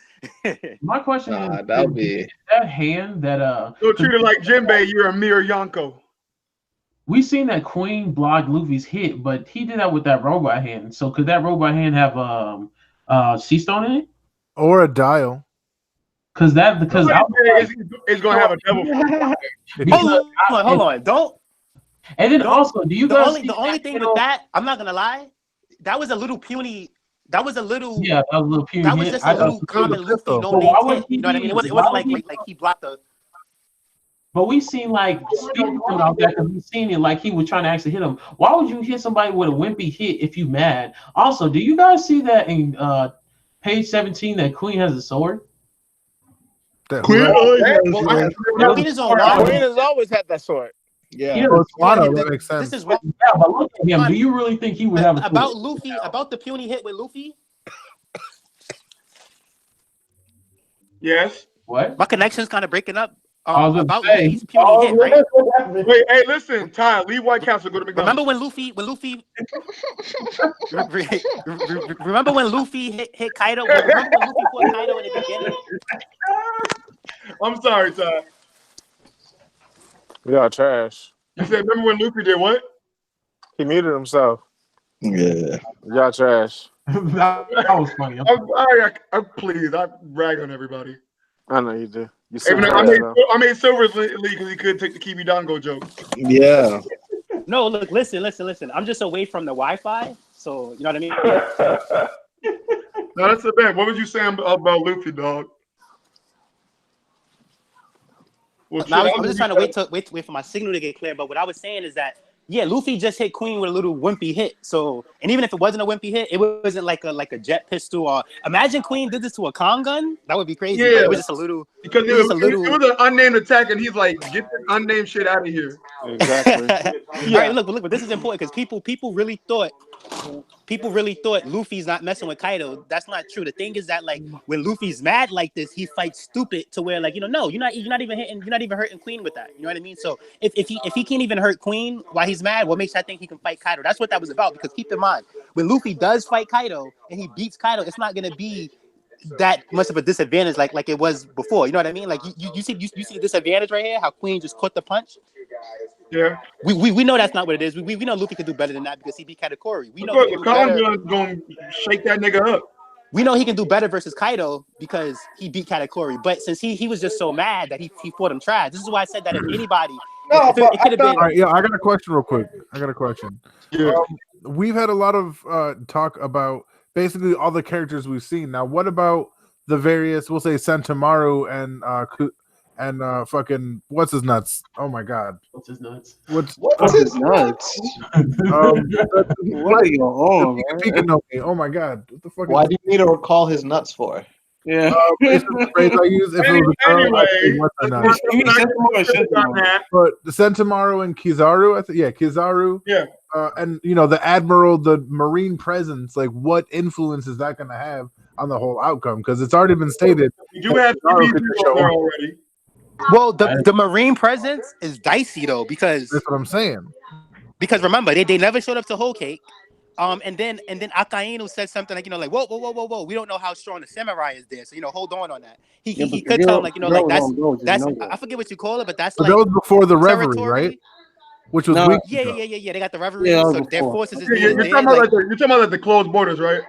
My question is, that would be that hand that Don't treat it like Jinbei. You're a mere Yonko. We seen that Queen blocked Luffy's hit, but he did that with that robot hand. So could that robot hand have sea stone in it? Or a dial. Because it's gonna have a double. Hold on, don't. And then also, do you guys? The only thing with that, I'm not gonna lie, that was a little puny. That was a little. Yeah, that was a little puny. That was just a little common Luffy. No name. You know what I mean? It wasn't like he blocked the. But we seen like speed out there because we seen it like he was trying to actually hit him. Why would you hit somebody with a wimpy hit if you mad? Also, do you guys see that in page 17 that Queen has a sword? Queen has always had that sword. Yeah, it's Wano, that makes sense. This is what. Yeah, but look at him. Do you really think he would have a about Luffy? About the puny hit with Luffy? Yes. What? My connection's kind of breaking up. About say, Luffy's puny hit, right? Wait, hey, listen, Ty, leave White Castle, go to McDonald's. Remember when Luffy hit Kaido? Remember when Luffy fought Kaido in the beginning? I'm sorry, Ty. Y'all trash. You said, remember when Luffy did what? He muted himself. Yeah. Y'all trash. that was funny. I'm sorry. Please, I rag on everybody. I know you do. I made Silver's league because he couldn't take the Kibi Dango joke. Yeah. No, look, listen. I'm just away from the Wi-Fi, so you know what I mean. No, that's a bad. What was you saying about Luffy, dog? Well, I was just trying to wait for my signal to get clear. But what I was saying is that Luffy just hit Queen with a little wimpy hit. So, and even if it wasn't a wimpy hit, it wasn't like a jet pistol or imagine Queen did this to a Con gun. That would be crazy. Yeah, it was just a little because it was an unnamed attack, and he's like, "Get the unnamed shit out of here." Exactly. All right, look, but this is important because people really thought Luffy's not messing with Kaido. That's not true. The thing is that like when Luffy's mad like this, he fights stupid to where like no, you're not even hurting Queen with that. You know what I mean? So if he can't even hurt Queen while he's mad, what makes I think he can fight Kaido? That's what that was about. Because keep in mind, when Luffy does fight Kaido and he beats Kaido, it's not gonna be that much of a disadvantage like it was before. You know what I mean? Like you see the disadvantage right here, how Queen just caught the punch. Yeah. We know that's not what it is. We know Luffy could do better than that because he beat Katakuri. We know the Congun's gonna shake that nigga up. We know he can do better versus Kaido because he beat Katakuri. But since he was just so mad that he fought him trash. This is why I said that if anybody, it could have been. All right, yeah, I got a question real quick. Yeah. We've had a lot of talk about basically all the characters we've seen. Now, what about the various? We'll say Sentamaru and fucking what's his nuts? Oh my god, what's his nuts? What's his nuts? What are you on? Oh my god, what the fuck? Why do you need to call his nuts for? Yeah, it's the phrase I use. If it was a girl, I'd say, what's her nuts? But the Sentamaru and Kizaru, I think, Kizaru. Yeah. And the admiral, the marine presence, like what influence is that going to have on the whole outcome? Because it's already been stated. You have there already. Well, the marine presence is dicey though because that's what I'm saying. Because remember, they never showed up to Whole Cake. And then Akainu said something like whoa, we don't know how strong the samurai is there, so hold on that. He could tell him that's I forget what you call it, but that's that was before the reverie, right? Which was weak. Yeah. They got the reverie, so their forces is you're talking about the closed borders, right?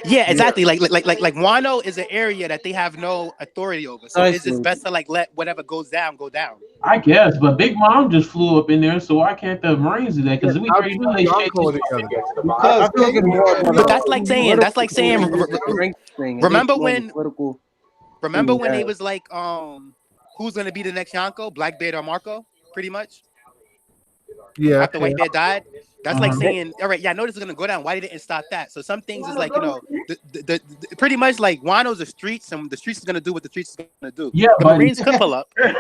Yeah, exactly. Like Wano is an area that they have no authority over, so it's just best to let whatever goes down go down. I guess, but Big Mom just flew up in there, so why can't the Marines do that? Because we already know they shake But that's like saying. Remember when they was like, who's gonna be the next Yonko? Blackbeard or Marco? Pretty much. Yeah. After Whitebeard died. That's like saying, all right, yeah, I know this is gonna go down. Why didn't it stop that? So some things is like, you know, the pretty much like Wano's the streets, and the streets is gonna do what the streets is gonna do. Yeah, the Marines could pull up. You know,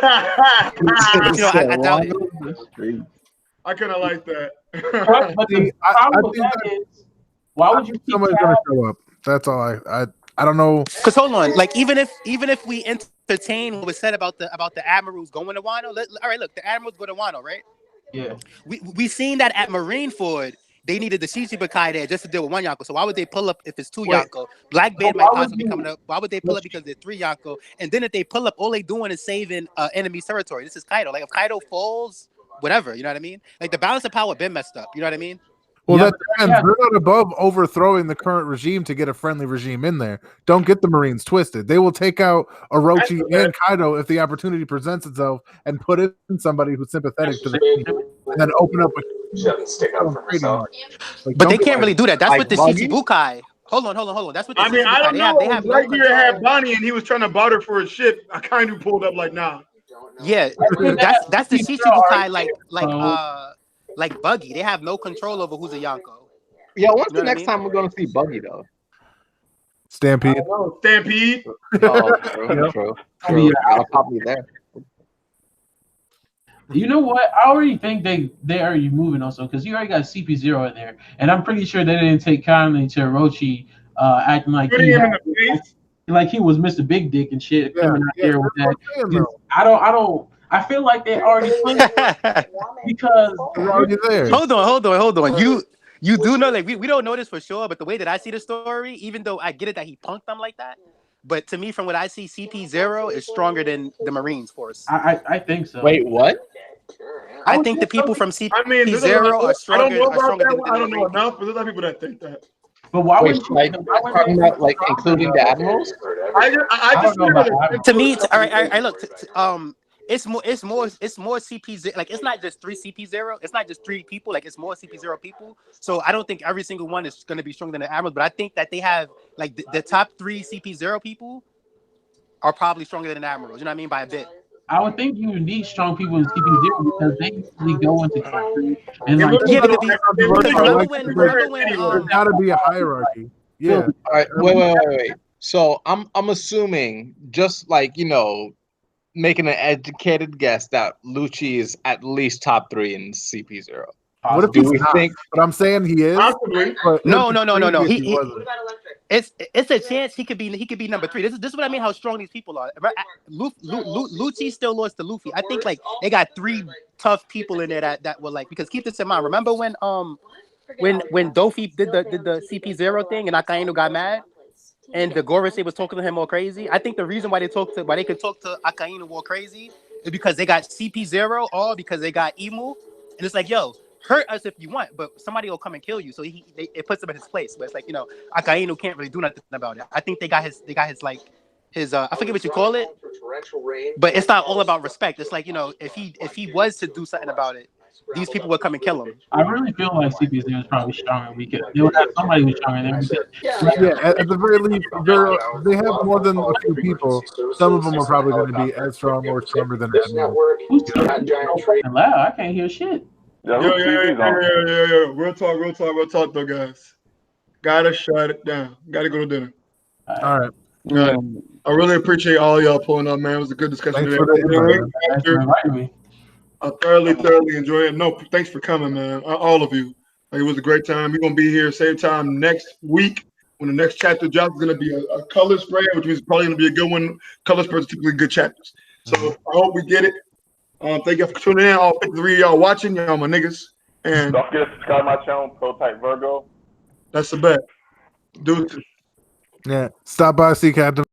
I doubt it. I kind of like that. But the problem with that is, why would you keep somebody's gonna show up? That's all. I don't know. Because hold on, like even if we entertain what was said about the admirals going to Wano, all right, look, the admirals go to Wano, right? Yeah. We seen that at Marineford, they needed the Shichibukai there just to deal with one Yonko. So why would they pull up if it's two Yonko? Blackbeard might possibly be coming up. Why would they pull up because they're three Yonko? And then if they pull up, all they doing is saving enemy territory. This is Kaido. Like if Kaido falls, whatever, you know what I mean? Like the balance of power been messed up. You know what I mean? Well, that depends. They're not above overthrowing the current regime to get a friendly regime in there. Don't get the Marines twisted. They will take out Orochi and Kaido if the opportunity presents itself and put in somebody who's sympathetic to the team, and then open up but they can't really do that. That's what the Shichibukai. Hold on. That's what the I mean, I don't know. They have right here had Bonnie and he was trying to barter for a ship. I kind of pulled up like, nah. Yeah, that's the Shichibukai like Buggy. They have no control over who's a Yonko. Yeah, when's the next time we're gonna see Buggy though? Stampede. Stampede. Oh, true. I'll probably there. You know what? I already think they are moving also because you already got CP0 in there, and I'm pretty sure they didn't take kindly to Orochi acting like he was Mr. Big Dick and shit coming out there with that. I feel like they already because they're already there. Hold on. You do know, like we don't know this for sure, but the way that I see the story, even though I get it that he punked them like that, but to me, from what I see, CP0 is stronger than the Marines force. I think so. Wait, what? I think the people from CP0 are stronger. I don't know enough, but there's other people that think that. But why would talking about like including the admirals? I just know to me, all right, look, it's more CP0. Like it's not just 3 CP0. It's not just 3 people. Like it's more CP0 people. So I don't think every single one is going to be stronger than the admirals. But I think that they have like the top 3 CP0 people are probably stronger than the admirals. You know what I mean? By a bit. I would think you would need strong people in CP0 because they usually go into country and like there's got to be a hierarchy. Yeah. All right. Wait. So I'm assuming just like making an educated guess that Lucci is at least top 3 in CP0. What if he's not? But I'm saying he is. No. It's a chance he could be number 3. This is what I mean. How strong these people are. Lucci still lost to Luffy. I think like they got 3 tough people in there that were like, because keep this in mind. Remember when Dofi did the CP0 thing and Akainu got mad? And the Gorosei was talking to him all crazy. I think the reason why they could talk to Akainu all crazy is because they got CP0 or because they got Imu. And it's like, yo, hurt us if you want, but somebody will come and kill you. So it puts him in his place. But it's like, Akainu can't really do nothing about it. I think they got his I forget what you call it, but it's not all about respect. It's like, if he was to do something about it, these people would come and kill him. I really feel like CP0 is probably stronger because they would have somebody who's stronger than them. Yeah, at the very least, they have more than a few people. Some of them are probably going to be as strong or stronger than Admiral. Loud? I can't hear shit. Yo. Real talk though, guys. Gotta shut it down. Gotta go to dinner. All right. I really appreciate all y'all pulling up, man. It was a good discussion today. Thanks for inviting me. I thoroughly enjoyed it. No, thanks for coming, man. All of you. Like, it was a great time. We're gonna be here same time next week when the next chapter drops. It's gonna be a color spray, which means probably gonna be a good one. Color sprays are typically good chapters. So I hope we get it. Thank you for tuning in. All 53 of y'all watching, y'all my niggas. And don't forget to subscribe to my channel, Prototype Vergo. That's the bet. Dude. Yeah. Stop by, see Captain.